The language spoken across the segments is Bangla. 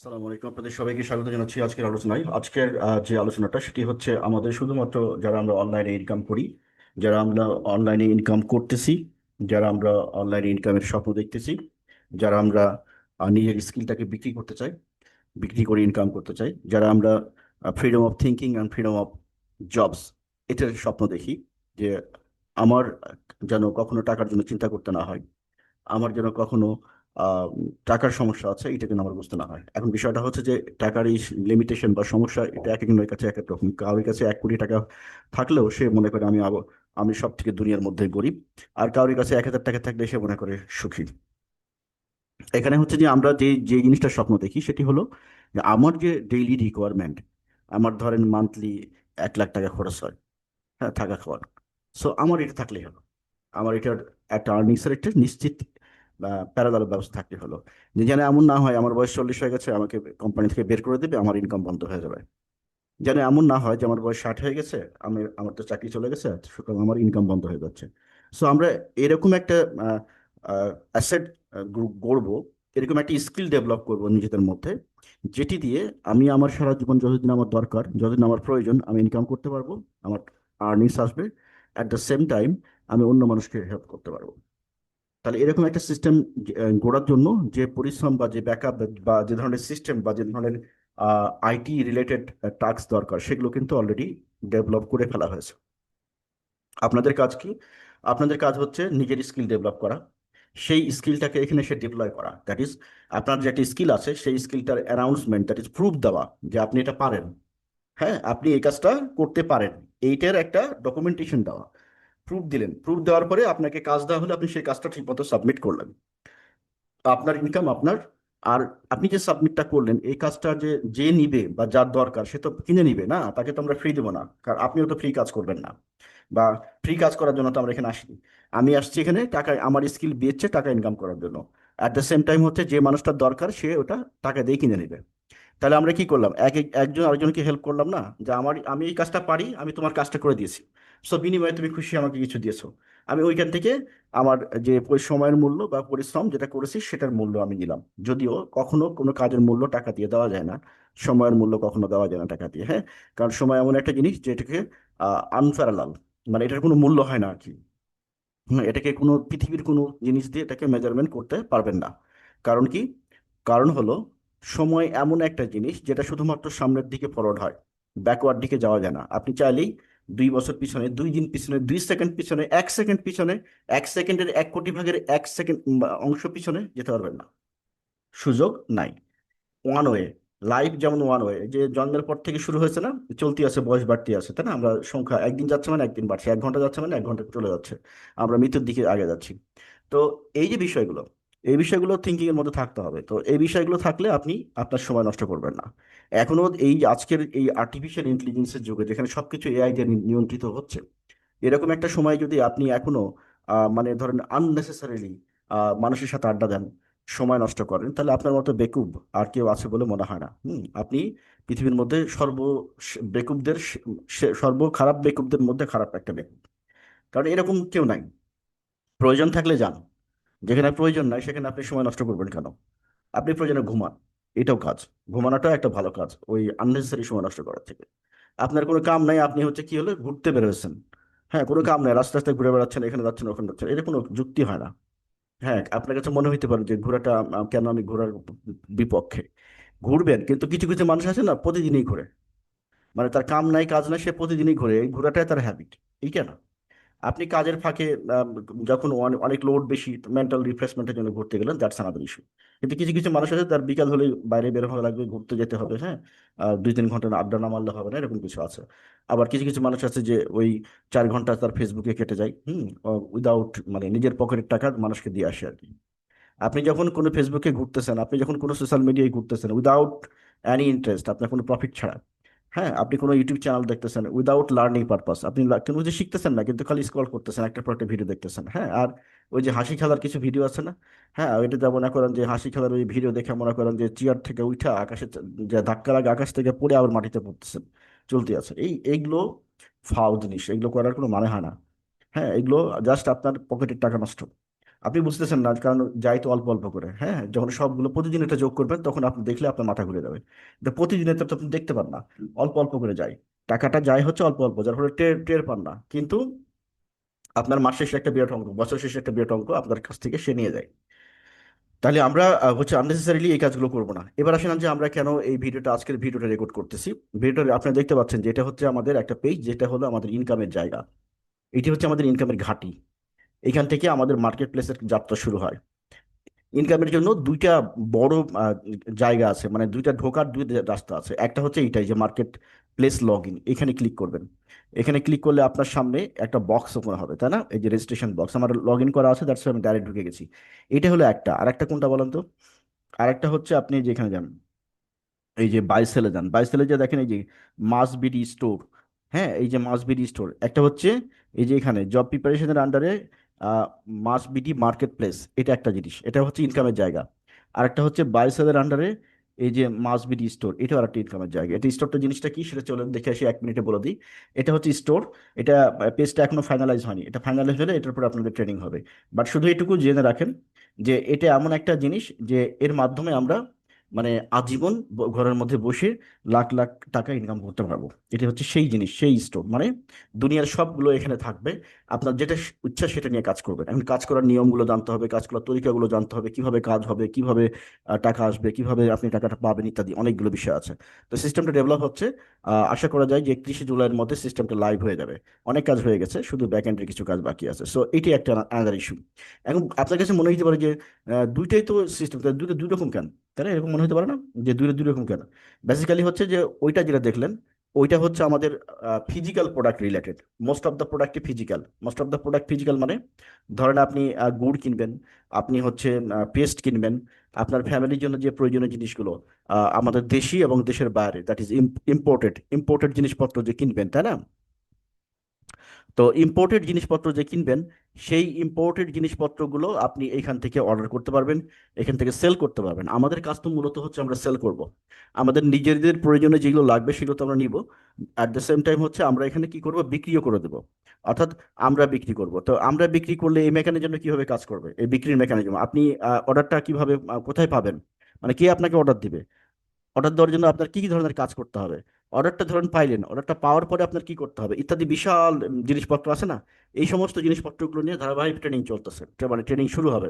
আসসালামু আলাইকুম, আপনাদের সবাইকে স্বাগত জানাচ্ছি আজকের আলোচনায়। আজকের যে আলোচনাটা সেটি হচ্ছে আমাদের শুধুমাত্র যারা আমরা অনলাইনে ইনকাম করি, যারা আমরা অনলাইনে ইনকাম করতেছি, যারা আমরা অনলাইনে ইনকামের স্বপ্ন দেখতেছি, যারা আমরা নিজের স্কিলটাকে বিক্রি করতে চাই, বিক্রি করে ইনকাম করতে চাই, যারা আমরা freedom of thinking and freedom of jobs এটার স্বপ্ন দেখি যে আমার যেন কখনো টাকার জন্য চিন্তা করতে না হয়, আমার যেন কখনো আহ, টাকার সমস্যা আছে এটা যেন আমার বুঝতে না হয়। এখন বিষয়টা হচ্ছে যে টাকার এই লিমিটেশন বা সমস্যা এটা এক একজনের কাছে এক এক রকম। কারোর কাছে 1 কোটি টাকা থাকলেও সে মনে করে আমি সব থেকে দুনিয়ার মধ্যে গরিব, আর কারোর কাছে 1,000 টাকা থাকলে সে মনে করে সুখী। এখানে হচ্ছে যে আমরা যে যে জিনিসটা স্বপ্ন দেখি সেটি হলো যে আমার যে ডেইলি রিকোয়ারমেন্ট, আমার ধরেন মান্থলি 1 লাখ টাকা খরচ হয়, হ্যাঁ, থাকা খাওয়ার। সো আমার এটা থাকলেই হলো, আমার এটার একটা আর্নিংসের একটা নিশ্চিত প্যারালাল ব্যবস্থা থাকতে হলো। যে যেন এমন না হয় আমার বয়স 40 হয়ে গেছে, আমাকে কোম্পানি থেকে বের করে দেবে, আমার ইনকাম বন্ধ হয়ে যাবে। যেন এমন না হয় যে আমার বয়স 60 হয়ে গেছে, আমার তো চাকরি চলে গেছে, সুতরাং আমার ইনকাম বন্ধ হয়ে যাচ্ছে। সো আমরা এরকম একটা অ্যাসেট গ্রুপ গড়বো, এরকম একটা স্কিল ডেভেলপ করবো নিজেদের মধ্যে, যেটি দিয়ে আমি আমার সারা জীবন যতদিন আমার দরকার, যতদিন আমার প্রয়োজন, আমি ইনকাম করতে পারবো, আমার আর্নিংস আসবে, অ্যাট দ্য সেম টাইম আমি অন্য মানুষকে হেল্প করতে পারবো। তাহলে এরকম একটা সিস্টেম গড়ার জন্য যে পরিশ্রম বা যে ব্যাকআপ বা যে ধরনের সিস্টেম বা যে ধরনের আইটি রিলেটেড টাস্ক দরকার, সেগুলো কিন্তু অলরেডি ডেভেলপ করে ফেলা হয়েছে। আপনাদের কাজ কি? আপনাদের কাজ হচ্ছে নিজের স্কিল ডেভেলপ করা, সেই স্কিলটাকে এখানে সে ডিপ্লয় করা। দ্যাট ইজ, আপনার যে একটা স্কিল আছে সেই স্কিলটার অ্যানাউন্সমেন্ট, দ্যাট ইজ প্রুফ দেওয়া যে আপনি এটা পারেন, হ্যাঁ আপনি এই কাজটা করতে পারেন, এইটার একটা ডকুমেন্টেশন দেওয়া। প্রুফ দিলেন, প্রুফ দেওয়ার পরে আপনাকে কাজ দেওয়া হলে আপনি সেই কাজটা ঠিকমতো সাবমিট করলেন, আপনার ইনকাম আপনার। আর আপনি যে সাবমিটটা করলেন এই কাজটা যে যে নিবে বা যার দরকার সে তো কিনে নিবে না, তাকে তো আমরা ফ্রি দেবো না, কারণ আপনিও তো ফ্রি কাজ করবেন না। বা ফ্রি কাজ করার জন্য তো আমরা এখানে আসিনি। আমি আসছি এখানে টাকা, আমার স্কিল বেচছে টাকা ইনকাম করার জন্য। অ্যাট দ্য সেম টাইম হচ্ছে যে মানুষটার দরকার সে ওটা টাকা দিয়ে কিনে নেবে। তাহলে আমরা কি করলাম, একজন আরেকজনকে হেল্প করলাম না, যে আমি এই কাজটা পারি, আমি তোমার কাজটা করে দিয়েছি, সো বিনিময়ে তুমি খুশি আমাকে কিছু দিয়েছো, আমি ওইখান থেকে আমার যে সময়ের মূল্য বা পরিশ্রম যেটা করেছি সেটার মূল্য আমি নিলাম। যদিও কখনো কোনো কাজের মূল্য টাকা দিয়ে দেওয়া যায় না, সময়ের মূল্য কখনো দেওয়া যায় না টাকা দিয়ে, হ্যাঁ। কারণ সময় এমন একটা জিনিস যেটাকে আনপ্যারালাল, মানে এটার কোনো মূল্য হয় না আর কি। এটাকে কোনো পৃথিবীর কোনো জিনিস দিয়ে এটাকে মেজারমেন্ট করতে পারবেন না। কারণ কি? কারণ হলো সময় এমন একটা জিনিস যেটা শুধুমাত্র সামনের দিকে ফরওয়ার্ড হয়, ব্যাকওয়ার্ড দিকে যাওয়া যায় না। আপনি চাইলেই 2 বছর পিছনে, 2 দিন পিছনে, 2 সেকেন্ড পিছনে, 1 সেকেন্ড পিছনে, 1 সেকেন্ডের 1 কোটি ভাগের 1 সেকেন্ড অংশ পিছনে যেতে পারবেন না, সুযোগ নাই। ওয়ান ওয়ে, লাইফ যেমন ওয়ান ওয়ে, যে জন্মের পর থেকে শুরু হয়েছে না, চলতি আছে, বয়স বাড়তি আছে, তাই না? আমরা সংখ্যা একদিন যাচ্ছে মানে একদিন বাড়ছে, 1 ঘন্টা যাচ্ছে মানে 1 ঘন্টা চলে যাচ্ছে, আমরা মৃত্যুর দিকে আগে যাচ্ছি। তো এই যে বিষয়গুলো, এই বিষয়গুলো থিঙ্কিং এর মধ্যে থাকতে হবে। তো এই বিষয়গুলো থাকলে আপনি আপনার সময় নষ্ট করবেন না। এখনো এই আজকের এই আর্টিফিশিয়াল ইন্টেলিজেন্সের যুগে যেখানে সবকিছু এআই দিয়ে নিয়ন্ত্রিত হচ্ছে, এরকম একটা সময় যদি আপনি এখনো মানে ধরেন আননেসেসারিলি মানুষের সাথে আড্ডা দেন, সময় নষ্ট করেন, তাহলে আপনার মতো বেকুব আর কেউ আছে বলে মনে হয় না। আপনি পৃথিবীর মধ্যে বেকুবদের সর্ব খারাপ বেকুবদের মধ্যে খারাপ একটা বেকুব, কারণ এরকম কেউ নাই। প্রয়োজন থাকলে যান, যেখানে প্রয়োজন নাই সেখানে আপনি সময় নষ্ট করবেন কেন? আপনি প্রয়োজনে ঘুমান, এটাও কাজ। ঘুমানোটাও একটা ভালো কাজ ওই আননেসেসারি সময় নষ্ট করার থেকে। আপনার কোনো কাম নাই, আপনি হচ্ছে কি হলো ঘুরতে বেরোচ্ছেন, হ্যাঁ কোনো কাম নাই, রাস্তায় রাস্তায় ঘুরে বেড়াচ্ছেন, এখানে যাচ্ছেন ওখানে যাচ্ছেন, এটা কোনো যুক্তি হয় না। হ্যাঁ, আপনার কাছে মনে হইতে পারে যে ঘোরাটা কেন আমি ঘোরার বিপক্ষে। ঘুরবেন, কিন্তু কিছু কিছু মানুষ আছে না প্রতিদিনই ঘুরে, মানে তার কাম নাই কাজ নাই, সে প্রতিদিনই ঘুরে, এই ঘোরাটাই তার হ্যাবিট। এই কেন? আপনি কাজের ফাঁকে যখন অনেক লোড বেশি, মেন্টাল রিফ্রেশমেন্টের জন্য ঘুরতে গেলেন, দ্যাটস আনাদার ইস্যু। কিন্তু কিছু কিছু মানুষ আছে তার বিকাল হলে বাইরে বের হওয়া লাগবে, ঘুরতে যেতে হবে, হ্যাঁ, 2-3 ঘন্টা না আড্ডা না মারলে হবে না, এরকম কিছু আছে। আবার কিছু কিছু মানুষ আছে যে ওই 4 ঘন্টা তার ফেসবুকে কেটে যায়, উইদাউট মানে নিজের পকেটের টাকা মানুষকে দিয়ে আসে আর কি। আপনি যখন কোনো ফেসবুকে ঘুরতেছেন, আপনি যখন কোনো সোশ্যাল মিডিয়ায় ঘুরতেছেন উইদাউট অ্যানি ইন্টারেস্ট, আপনার কোনো প্রফিট ছাড়া, হ্যাঁ, আপনি কোনো ইউটিউব চ্যানেল দেখতেছেন উইদাউট লার্নিং পারপাস, আপনি কোনো কিছু শিখতেছেন না, কিন্তু খালি স্ক্রল করতেছেন, একটার পর একটা ভিডিও দেখতেছেন, হ্যাঁ। আর ওই যে হাসি খেলার কিছু ভিডিও আছে না, হ্যাঁ, ওইটাতে মনে করেন যে হাসি খেলার ওই ভিডিও দেখে মনে করেন যে চেয়ার থেকে উঠা আকাশে যে ধাক্কা লাগে আকাশ থেকে পড়ে আবার মাটিতে পড়তেছেন, চলতে আছে। এইগুলো ফাও জিনিস, এগুলো করার কোনো মানে হয় না। হ্যাঁ, এগুলো জাস্ট আপনার পকেটের টাকা নষ্ট। আপনি বুঝতেছেন না, কারণ যাই তো অল্প অল্প করে। হ্যাঁ, যখন সবগুলো প্রতিদিন এটা যোগ করবেন তখন আপনি দেখলে আপনার মাথা ঘুরে যাবে। এটা প্রতিদিনে তো আপনি দেখতে পান না, অল্প অল্প করে যায়, টাকাটা যায় হচ্ছে অল্প অল্প, যার ফলে টের টের পান না, কিন্তু আপনার মাস শেষে একটা বিরাট অঙ্ক, বছর শেষে একটা বিরাট অঙ্ক আপনার কাছ থেকে সে নিয়ে যায়। তাহলে আমরা হচ্ছে আননেসেসারিলি এই কাজগুলো করবো না। এবার আসেন যে আমরা কেন এই ভিডিওটা, আজকের ভিডিওটা রেকর্ড করতেছি। ভিডিওটা আপনারা দেখতে পাচ্ছেন যে এটা হচ্ছে আমাদের একটা পেজ, যেটা হলো আমাদের ইনকামের জায়গা। এটি হচ্ছে আমাদের ইনকামের ঘাঁটি। এখান থেকে আমাদের মার্কেট প্লেসের যাত্রা শুরু হয়। ইনকামের জন্য দুইটা বড় জায়গা আছে, মানে দুইটা ঢোকার দুইটা রাস্তা আছে। একটা হচ্ছে এইটাই যে মার্কেট প্লেস লগ ইন, এখানে ক্লিক করবেন। এখানে ক্লিক করলে আপনার সামনে একটা বক্স ওপেন হবে, তাই না? এই যে রেজিস্ট্রেশন বক্স, আমার লগ ইন করা আছে, দ্যাটস আমি ডাইরেক্ট ঢুকে গেছি। এটা হলো একটা। আর একটা কোনটা বলেন তো? আরেকটা হচ্ছে আপনি যেখানে যান, এই যে বাই সেলে যান, বাই সেলে যে দেখেন এই যে মাস বিডি স্টোর। হ্যাঁ, এই যে মাস বিডি স্টোর একটা হচ্ছে, এই যে এখানে জব প্রিপারেশনের আন্ডারে মাস বিডি মার্কেট প্লেস, এটা একটা জিনিস, এটা হচ্ছে ইনকামের জায়গা। আর একটা হচ্ছে বাই সেলের আন্ডারে এই যে মাস বিডি স্টোর, এটাও আর একটা ইনকামের জায়গা। এটা স্টোরটা জিনিসটা কি সেটা চলেন দেখে আসি, 1 মিনিটে বলে দিই। এটা হচ্ছে স্টোর। এটা পেজটা এখনো ফাইনালাইজ হয়নি, এটা ফাইনালাইজ হলে এটার উপর আপনাদের ট্রেনিং হবে। বাট শুধু এটুকু জেনে রাখেন যে এটা এমন একটা জিনিস যে এর মাধ্যমে আমরা মানে আজীবন ঘরের মধ্যে বসে লাখ লাখ টাকা ইনকাম করতে পারবো। এটা হচ্ছে সেই জিনিস, সেই স্টোর, মানে দুনিয়ার সবগুলো এখানে থাকবে। আপনার যেটা ইচ্ছা সেটা নিয়ে কাজ করবেন। এখন কাজ করার নিয়মগুলো জানতে হবে, কাজ করার তরিকাগুলো জানতে হবে, কিভাবে কাজ হবে, কিভাবে টাকা আসবে, কিভাবে আপনি টাকাটা পাবেন, ইত্যাদি অনেকগুলো বিষয় আছে। তো সিস্টেমটা ডেভেলপ হচ্ছে। আশা করা যায় যে 31শে জুলাইয়ের মধ্যে সিস্টেমটা লাইভ হয়ে যাবে। অনেক কাজ হয়ে গেছে, শুধু ব্যাক এন্ডের কিছু কাজ বাকি আছে। সো এটি একটা আলাদা ইস্যু। এখন আপনার কাছে মনে হতে পারে যে দুইটাই তো সিস্টেম, দুইটা দুই রকম কেন? তাই না? এরকম মনে হতে পারে না যে দুইটা দুই রকম কেন? বেসিক্যালি হচ্ছে যে ওইটা যেটা দেখলেন, ওইটা হচ্ছে আমাদের physical product related. Most of the প্রোডাক্টই physical. Most of the product physical মানে ধরেন আপনি গুড় কিনবেন, আপনি হচ্ছে পেস্ট কিনবেন, আপনার ফ্যামিলির জন্য যে প্রয়োজনীয় জিনিসগুলো আমাদের দেশি এবং দেশের বাইরে, দ্যাট ইজ ইম্পোর্টেড ইম্পোর্টেড জিনিসপত্র যে কিনবেন, তাই না? তো ইম্পোর্টেড জিনিসপত্র যে কিনবেন, সেই ইম্পোর্টেড জিনিসপত্রগুলো আপনি এখান থেকে অর্ডার করতে পারবেন, এখান থেকে সেল করতে পারবেন। আমাদের কাজ তো মূলত হচ্ছে আমরা সেল করব। আমাদের নিজেদের প্রয়োজনে যেগুলো লাগবে সেগুলো তো আমরা নিব। অ্যাট দ্য সেম টাইম হচ্ছে আমরা এখানে কি করব, বিক্রিও করে দেবো। অর্থাৎ আমরা বিক্রি করব। তো আমরা বিক্রি করলে এই মেকানিজমটা কিভাবে কাজ করবে, এই বিক্রির মেকানিজম আপনি অর্ডারটা কিভাবে কোথায় পাবেন, মানে কে আপনাকে অর্ডার দিবে? অর্ডার দেওয়ার জন্য আপনার কি কি ধরনের কাজ করতে হবে? অর্ডারটা ধরুন পাইলেন, অর্ডারটা পাওয়ার পরে আপনার কি করতে হবে, ইত্যাদি বিশাল জিনিসপত্র আছে না? এই সমস্ত জিনিসপত্রগুলো নিয়ে ধারাবাহিক ট্রেনিং চলতেছে, মানে ট্রেনিং শুরু হবে।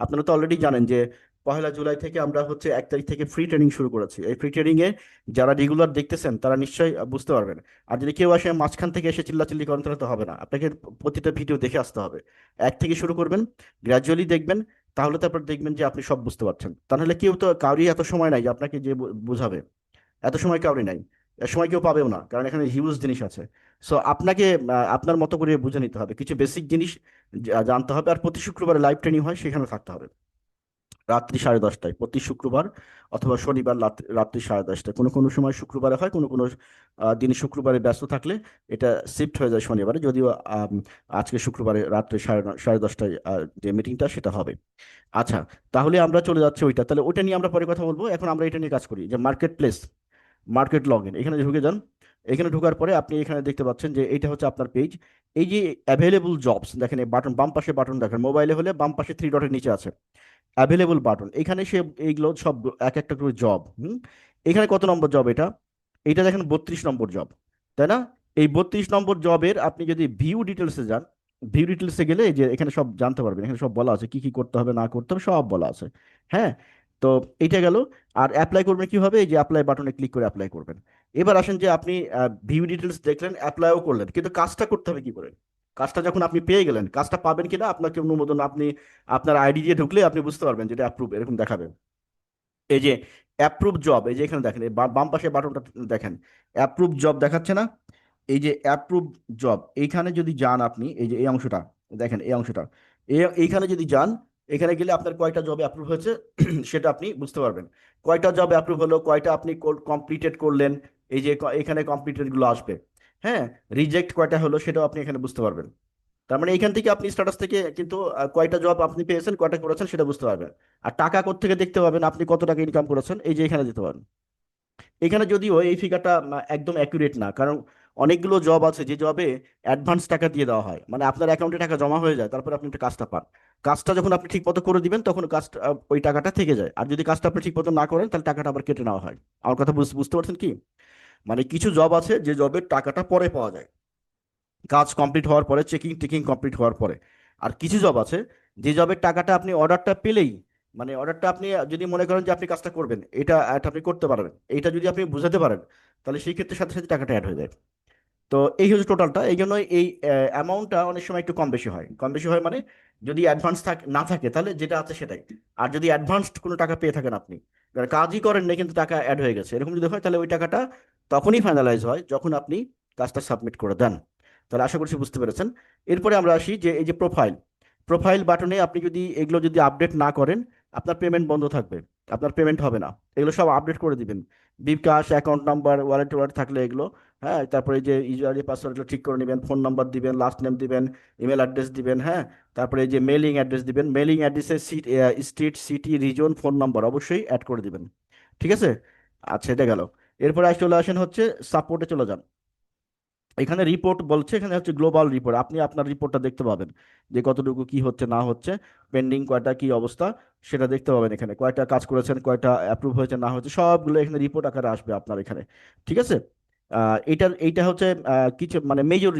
আপনারা তো অলরেডি জানেন যে 1লা জুলাই থেকে আমরা হচ্ছে 1 তারিখ থেকে ফ্রি ট্রেনিং শুরু করেছি। এই ফ্রি ট্রেনিং এ যারা রেগুলার দেখতেছেন তারা নিশ্চয়ই বুঝতে পারবেন। আর যদি কেউ আসে মাঝখান থেকে এসে চিল্লাচিল্লি করেন তাহলে তো হবে না, আপনাকে প্রতিটা ভিডিও দেখে আসতে হবে। এক থেকে শুরু করবেন, গ্র্যাজুয়ালি দেখবেন, তাহলে তারপর দেখবেন যে আপনি সব বুঝতে পারছেন। তাহলে কেউ তো, কারোরই এত সময় নাই যে আপনাকে যে বুঝাবে। এত সময় কাউরি নাই, এ সময় কেউ পাবেও না, কারণ এখানে হিউজ জিনিস আছে। সো আপনাকে আপনার মতো করে বুঝে নিতে হবে, কিছু বেসিক জিনিস জানতে হবে। আর প্রতি শুক্রবারে লাইভ ট্রেনিং হয়, সেখানে থাকতে হবে রাত্রি 10:30টায় প্রতি শুক্রবার, অথবা শনিবার রাত্রি 10:30টায়। কোনো কোনো সময় শুক্রবারে হয়, কোনো কোনো দিন শুক্রবারে ব্যস্ত থাকলে এটা শিফট হয়ে যায় শনিবারে। যদিও আজকে শুক্রবারে রাত্রে 10:30টায় যে মিটিংটা সেটা হবে। আচ্ছা, তাহলে আমরা চলে যাচ্ছি ওইটা, তাহলে ওইটা নিয়ে আমরা পরে কথা বলবো। এখন আমরা এটা নিয়ে কাজ করি যে market place, market log in. এখানে ঢুকে যান। এখানে ঢোকার পরে আপনি এখানে দেখতে পাচ্ছেন যে এটা হচ্ছে আপনার পেজ। এই যে অ্যাভেলেবল জবস দেখেন, এই বাটন, বাম পাশে বাটন দেখেন, মোবাইলে হলে বাম পাশে 3 ডটের নিচে আছে অ্যাভেলেবল বাটন। এখানে সে এইগুলো সব এক একটা করে জব। এখানে কত নম্বর জব এটা? এটা দেখেন 32 নম্বর জব, তাই না? এই 32 নম্বর জবের আপনি যদি ভিউ ডিটেলসে যান, ভিউ ডিটেলসে গেলে এই যে এখানে সব জানতে পারবেন, এখানে সব বলা আছে কি কি করতে হবে না করতে হবে, সব বলা আছে। হ্যাঁ, তো এইটা গেল। আর অ্যাপ্লাই করবেন কিভাবে? এই যে অ্যাপ্লাই বাটনে ক্লিক করে অ্যাপ্লাই করবেন। এবার আসেন যে আপনি ভিউ ডিটেলস দেখলেন, অ্যাপ্লাইও করলেন, কিন্তু কাজটা করতে হবে কি করে? কাজটা যখন আপনি পেয়ে গেলেন, কাজটা পাবেন কিনা আপনাকে অনুমোদন, আপনি আপনার আইডি দিয়ে ঢুকলে আপনি বুঝতে পারবেন যেটা অ্যাপ্রুভ, এরকম দেখাবে। এই যে অ্যাপ্রুভ জব, এই যে এখানে দেখেন, এই বাম পাশে বাটনটা দেখেন, অ্যাপ্রুভ জব দেখাচ্ছে না? এই যে অ্যাপ্রুভ জব, এইখানে যদি যান আপনি, এই যে এই অংশটা দেখেন, এই অংশটা, এইখানে যদি যান, এখানে গেলে আপনার কয়টা জব অ্যাপ্রুভ হয়েছে সেটা আপনি বুঝতে পারবেন। কয়টা জব অ্যাপ্রুভ হলো, কয়টা আপনি কমপ্লিটেড করলেন, এই যে এখানে কমপ্লিটেড গুলো আসবে। হ্যাঁ, রিজেক্ট কয়টা হলো সেটাও আপনি এখানে বুঝতে পারবেন। তার মানে এখান থেকে আপনি স্ট্যাটাস থেকে কিন্তু কয়টা জব আপনি পেয়েছেন, কয়টা করেছেন সেটা বুঝতে পারবেন। আর টাকা কোত্থেকে দেখতে পাবেন, আপনি কত টাকা ইনকাম করেছেন, এই যে এখানে দিতে পারেন। এখানে যদিও এই ফিগারটা একদম অ্যাকুরেট না, কারণ অনেকগুলো জব আছে যে জবে অ্যাডভান্স টাকা দিয়ে দেওয়া হয়, মানে আপনার অ্যাকাউন্টে টাকা জমা হয়ে যায়, তারপরে আপনি একটা কাজটা পান। কাজটা যখন আপনি ঠিক মতো করে দিবেন তখন কাজটা ওই টাকাটা থেকে যায়, আর যদি কাজটা আপনি ঠিক মতো না করেন তাহলে টাকাটা আবার কেটে নেওয়া হয়। আমার কথা বুঝতে পারছেন কি? মানে কিছু জব আছে যে জবের টাকাটা পরে পাওয়া যায়, কাজ কমপ্লিট হওয়ার পরে, চেকিং টেকিং কমপ্লিট হওয়ার পরে। আর কিছু জব আছে যে জবের টাকাটা আপনি অর্ডারটা পেলেই, মানে অর্ডারটা আপনি যদি মনে করেন যে আপনি কাজটা করবেন, এটা আপনি করতে পারবেন, এটা যদি আপনি বুঝাতে পারেন, তাহলে সেই ক্ষেত্রে সাথে সাথে টাকাটা অ্যাড হয়ে যায়। তো এই হচ্ছে টোটালটা। এই জন্য এই অ্যামাউন্টটা অনেক সময় একটু কম বেশি হয়। কম বেশি হয় মানে যদি অ্যাডভান্স না থাকে তাহলে যেটা আছে সেটাই, আর যদি অ্যাডভান্সড কোনো টাকা পেয়ে থাকেন আপনি, কারণ কাজই করেন না কিন্তু টাকা অ্যাড হয়ে গেছে, এরকম যদি হয় তাহলে ওই টাকাটা তখনই ফাইনালাইজ হয় যখন আপনি কাজটা সাবমিট করে দেন। তাহলে আশা করছি বুঝতে পেরেছেন। এরপরে আমরা আসি যে এই যে প্রোফাইল, প্রোফাইল বাটনে আপনি যদি এগুলো যদি আপডেট না করেন, আপনার পেমেন্ট বন্ধ থাকবে, আপনার পেমেন্ট হবে না। এগুলো সব আপডেট করে দিবেন, বিকাশ অ্যাকাউন্ট নাম্বার ওয়ালেট ওয়ালেট থাকলে এগুলো, হ্যাঁ, তারপরে এই যে ইউজার পাসওয়ার্ডগুলো ঠিক করে নেবেন, ফোন নাম্বার দিবেন, লাস্ট নেম দিবেন, ইমেল অ্যাড্রেস দিবেন, হ্যাঁ, তারপরে এই যে মেলিং অ্যাড্রেস দিবেন, মেলিং অ্যাড্রেসে street, city, reason, phone number অবশ্যই অ্যাড করে দিবেন। ঠিক আছে? আচ্ছা, এটা গেল। এরপরে চলে আসেন হচ্ছে সাপোর্টে চলে যান। এখানে রিপোর্ট বলছে, এখানে হচ্ছে গ্লোবাল রিপোর্ট, আপনি আপনার রিপোর্টটা দেখতে পাবেন যে কতটুকু কি হচ্ছে না হচ্ছে, পেন্ডিং কয়টা কি অবস্থা সেটা দেখতে পাবেন। এখানে কয়টা কাজ করেছেন, কয়টা অ্যাপ্রুভ হয়েছে না হয়েছে, সবগুলো এখানে রিপোর্ট আকারে আসবে আপনার এখানে। ঠিক আছে? এইটা হচ্ছে কিছু মানে মেজর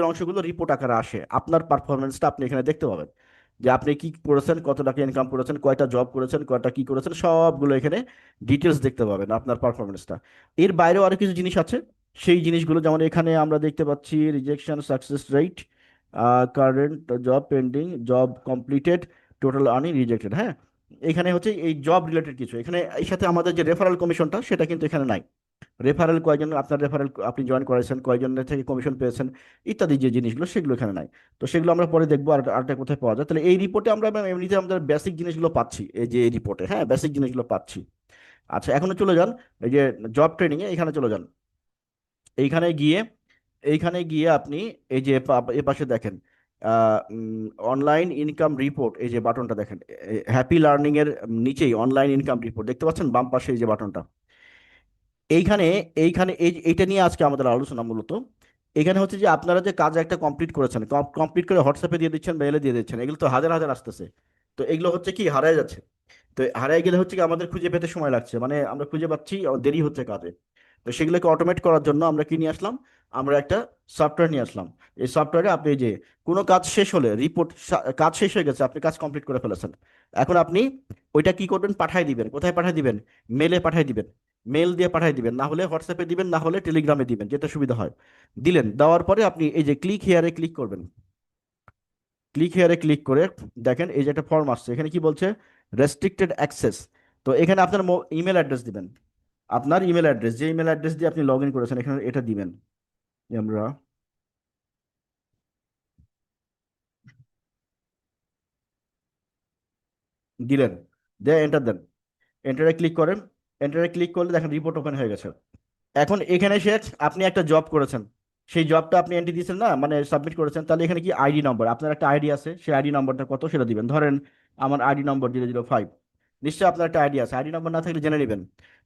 অংশগুলো রিপোর্ট আকারে আসে, আপনার পারফরমেন্সটা আপনি এখানে দেখতে পাবেন যে আপনি কি করেছেন, কত টাকা ইনকাম করেছেন, কয়টা জব করেছেন, কয়টা কি করেছেন, সবগুলো এখানে ডিটেলস দেখতে পাবেন আপনার পারফরমেন্সটা। এর বাইরেও আরো কিছু জিনিস আছে, সেই জিনিসগুলো যেমন এখানে আমরা দেখতে পাচ্ছি rejection success rate, current job pending, job completed, total earning rejected. হ্যাঁ, এখানে হচ্ছে এই জব রিলেটেড কিছু, এখানে এই সাথে আমাদের যে রেফারেল কমিশনটা সেটা কিন্তু এখানে নাই। রেফারেল কয়জন, আপনার রেফারেল আপনি জয়েন করেছেন, কয়জনের থেকে কমিশন পেয়েছেন, ইত্যাদি যে জিনিসগুলো সেগুলো এখানে নাই। তো সেগুলো আমরা পরে দেখবো আর আরটা কোথায় পাওয়া যায়। তাহলে এই রিপোর্টে আমরা এমনিতে আমাদের বেসিক জিনিসগুলো পাচ্ছি, এই যে এই রিপোর্টে, হ্যাঁ, বেসিক জিনিসগুলো পাচ্ছি। আচ্ছা, এখনো চলে যান এই যে জব ট্রেনিং এ, এখানে চলে যান। এইখানে গিয়ে এইখানে গিয়ে আপনি এই যে এ পাশে দেখেন অনলাইন ইনকাম রিপোর্ট, এই যে বাটনটা দেখেন, হ্যাপি লার্নিং এর নিচেই অনলাইন ইনকাম রিপোর্ট দেখতে পাচ্ছেন বাম পাশে এই যে বাটনটা। এইখানে এইখানে এইটা নিয়ে আজকে আমাদের আলোচনা মূলত। এখানে হচ্ছে যে আপনারা যে কাজ একটা কমপ্লিট করেছেন, কমপ্লিট করে হোয়াটসঅ্যাপে দিয়ে দিচ্ছেন, মেইলে দিয়ে দিচ্ছেন, এগুলো তো হাজার হাজার আসতেছে। তো এগুলো হচ্ছে কি হারায় যাচ্ছে। তো হারায় গেলে হচ্ছে কি আমাদের খুঁজে পেতে সময় লাগছে, মানে আমরা খুঁজে পাচ্ছি, দেরি হচ্ছে কাজে। তো সেগুলোকে অটোমেট করার জন্য আমরা কি নিয়ে আসলাম, আমরা একটা সফটওয়্যার নিয়ে আসলাম। এই সফটওয়্যারে আপনি এই যে কোনো কাজ শেষ হলে রিপোর্ট, কাজ শেষ হয়ে গেছে, আপনি কাজ কমপ্লিট করে ফেলেছেন, এখন আপনি ওইটা কি করবেন, পাঠাই দিবেন। কোথায় পাঠাই দিবেন? মেলে পাঠাই দিবেন, মেল দিয়ে পাঠাই দিবেন, না হলে হোয়াটসঅ্যাপে দিবেন, না হলে টেলিগ্রামে দিবেন, যেটা সুবিধা হয়। দিলেন, দেওয়ার পরে আপনি এই যে ক্লিক হেয়ারে ক্লিক করবেন। ক্লিক হেয়ারে ক্লিক করে দেখেন এই যে একটা ফর্ম আসছে, এখানে কি বলছে, রেস্ট্রিক্টেড অ্যাক্সেস। তো এখানে আপনার ইমেল অ্যাড্রেস দিবেন, আপনার ইমেল অ্যাড্রেস, যে ইমেল অ্যাড্রেস দিয়ে আপনি লগ ইন করেছেন এখানে এটা দিবেন। আমরা দিলেন, দিয়ে এন্টার দেন, এন্টারে ক্লিক করেন। এন্টারে ক্লিক করলে দেখেন রিপোর্ট ওপেন হয়ে গেছে। এখন এখানে এসে আপনি একটা জব করেছেন, সেই জবটা আপনি এন্ট্রি দিয়েছেন না, মানে সাবমিট করেছেন, তাহলে এখানে কি আইডি নম্বর, আপনার একটা আইডি আছে, সেই আইডি নম্বরটা কত সেটা দিবেন। ধরেন আমার আইডি নম্বর 005, নিশ্চয়ই আপনার একটা আইডি আছে, আইডি নম্বর না থাকলে জেনে নেবেন।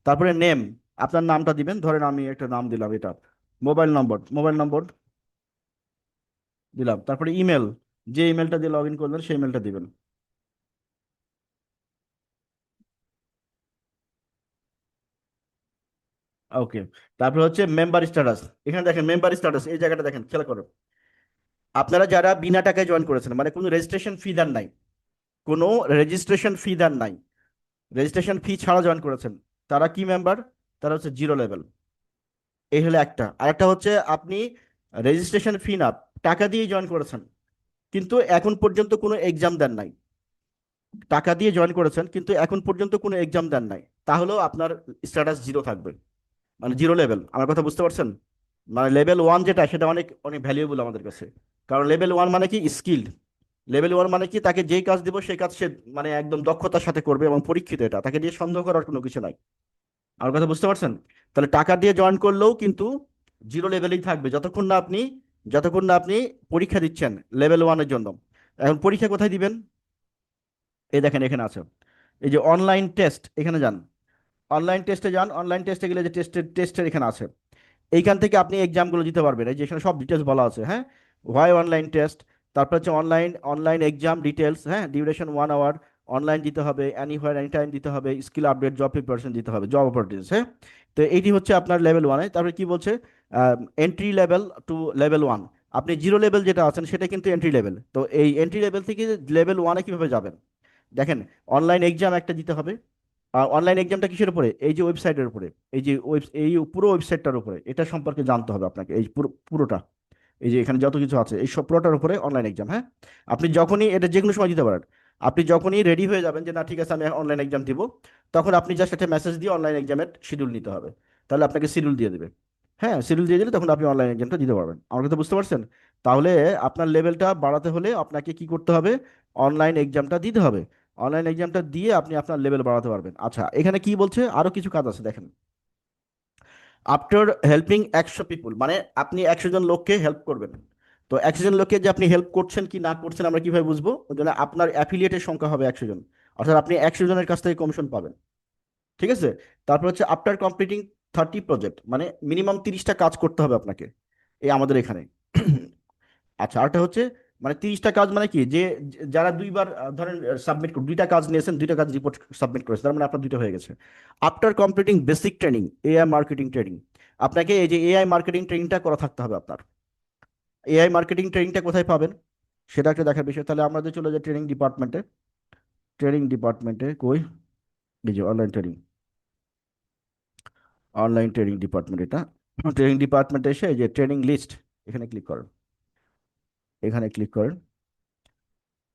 তারপরে নেম, আপনার নামটা দিবেন, ধরেন আমি একটা নাম দিলাম এটা। মোবাইল নম্বর দিলাম, তারপরে ইমেল, যে ইমেলটা দিয়ে লগ ইন করলেন সেই ইমেলটা দিবেন। ওকে। তারপরে হচ্ছে মেম্বার স্ট্যাটাস, এখানে দেখেন মেম্বার স্ট্যাটাস, এই জায়গাটা দেখেন, খেয়াল করুন। আপনারা যারা বিনা টাকায় জয়েন করেছেন, মানে কোনো রেজিস্ট্রেশন ফি দেন নাই, কোনো রেজিস্ট্রেশন ফি দেন নাই, রেজিস্ট্রেশন ফি ছাড়া জয়েন করেছেন, তারা কি মেম্বার? তারা হচ্ছে জিরো লেভেল। এই হলো একটা। আর একটা হচ্ছে আপনি রেজিস্ট্রেশন ফি না, টাকা দিয়ে জয়েন করেছেন কিন্তু এখন পর্যন্ত কোনো এক্সাম দেন নাই, টাকা দিয়ে জয়েন করেছেন কিন্তু এখন পর্যন্ত কোনো এক্সাম দেন নাই, তাহলেও আপনার স্ট্যাটাস জিরো থাকবে, মানে জিরো লেভেল। আমার কথা বুঝতে পারছেন? মানে লেভেল ওয়ান যেটা সেটা অনেক অনেক ভ্যালুয়েবল আমাদের কাছে, কারণ লেভেল ওয়ান মানে কি স্কিল্ড, লেভেল ওয়ান মানে কি তাকে যেই কাজ দিব সেই কাজ সে মানে একদম দক্ষতার সাথে করবে এবং পরীক্ষিত, এটা তাকে দিয়ে সন্দেহ করার কোনো কিছু নাই। আমার কথা বুঝতে পারছেন? তাহলে টাকা দিয়ে জয়েন করলেও কিন্তু জিরো লেভেলেই থাকবে যতক্ষণ না আপনি পরীক্ষা দিচ্ছেন লেভেল ওয়ানের জন্য। এখন পরীক্ষা কোথায় দিবেন? এই দেখেন এখানে আছে, এই যে অনলাইন টেস্ট, এখানে যান, অনলাইন টেস্টে যান, অনলাইন টেস্টে গেলে যে টেস্টের এখানে আছে, এইখান থেকে আপনি এক্সামগুলো দিতে পারবেন, এই যে এখানে সব ডিটেলস বলা আছে, হ্যাঁ। হোয়াই অনলাইন টেস্ট, তারপর হচ্ছে অনলাইন অনলাইন এক্সাম ডিটেলস, হ্যাঁ, ডিউরেশন 1 আওয়ার, অনলাইন দিতে হবে, এনিহোয়ার এনি টাইম দিতে হবে, স্কিল আপডেট, জব প্রিপারেশন দিতে হবে, জব অপরচুনিটিস, হ্যাঁ। তো এইটি হচ্ছে আপনার লেভেল 1-এ। তারপরে কি বলছে, এন্ট্রি লেভেল টু লেভেল 1। আপনি জিরো লেভেল যেটা আছেন সেটা কিন্তু এন্ট্রি লেভেল। তো এই এন্ট্রি লেভেল থেকে লেভেল 1-এ কিভাবে যাবেন দেখেন, অনলাইন এক্সাম একটা দিতে হবে। অনলাইন এক্সামটা কিসের উপরে, এই যে ওয়েবসাইটের উপরে, এই যে এই পুরো ওয়েবসাইটটার উপরে এটা সম্পর্কে জানতে হবে আপনাকে, এই পুরোটা, এই যে এখানে যত কিছু আছে এই সব পুরোটার উপরে অনলাইন এক্সাম, হ্যাঁ। আপনি যখনই এটা যে কোনো সময় দিতে পারেন, আপনি যখনই রেডি হয়ে যাবেন যে না ঠিক আছে আমি অনলাইন এক্সাম দিব, তখন আপনি জাস্ট একটা মেসেজ দিয়ে অনলাইন এক্সামের শিডিউল নিতে হবে, তাহলে আপনাকে শিডিউল দিয়ে দেবে। হ্যাঁ, শিডিউল দিয়ে দিলে তখন আপনি অনলাইন এক্সামটা দিতে পারবেন। আমার কথা বুঝতে পারছেন? তাহলে আপনার লেভেলটা বাড়াতে হলে আপনাকে কি করতে হবে, অনলাইন এক্সামটা দিতে হবে। অনলাইন এক্সামটা দিয়ে আপনি আপনার লেভেল বাড়াতে পারবেন। আচ্ছা, এখানে কি বলছে, আরো কিছু কাজ আছে দেখেন। আফটার হেল্পিং 100 পিপুল, মানে আপনি 100 জন লোককে হেল্প করবেন। তো 100 জন লোককে যে আপনি হেল্প করছেন কি না করছেন আমরা কিভাবে বুঝবো? ওই জন্য আপনার অ্যাফিলিয়েটের সংখ্যা হবে 100 জন, অর্থাৎ আপনি 100 জনের কাছ থেকে কমিশন পাবেন। ঠিক আছে। তারপর হচ্ছে আফটার কমপ্লিটিং 30 প্রজেক্ট, মানে মিনিমাম 30টা কাজ করতে হবে আপনাকে এই আমাদের এখানে। আচ্ছা, আরেকটা হচ্ছে মানে 30টা কাজ মানে কি, যে যারা দুইবার ধরেন সাবমিট, দুইটা কাজ নিয়েছেন, দুইটা কাজ রিপোর্ট সাবমিট করেছেন, তার মানে আপনার দুইটা হয়ে গেছে। After completing basic training, AI marketing training, আপনাকে এই যে এআই মার্কেটিং ট্রেনিংটা করা থাকতে হবে আপনার। এআই মার্কেটিং ট্রেনিংটা কোথায় পাবেন সেটা একটা দেখার বিষয়। তাহলে আমাদের চলে যায় ট্রেনিং ডিপার্টমেন্টে। ট্রেনিং ডিপার্টমেন্টে কই, এই যে online training, online training department এটা। ট্রেনিং ডিপার্টমেন্টে এসে এই যে ট্রেনিং লিস্ট, এখানে ক্লিক করেন, এখানে ক্লিক করেন।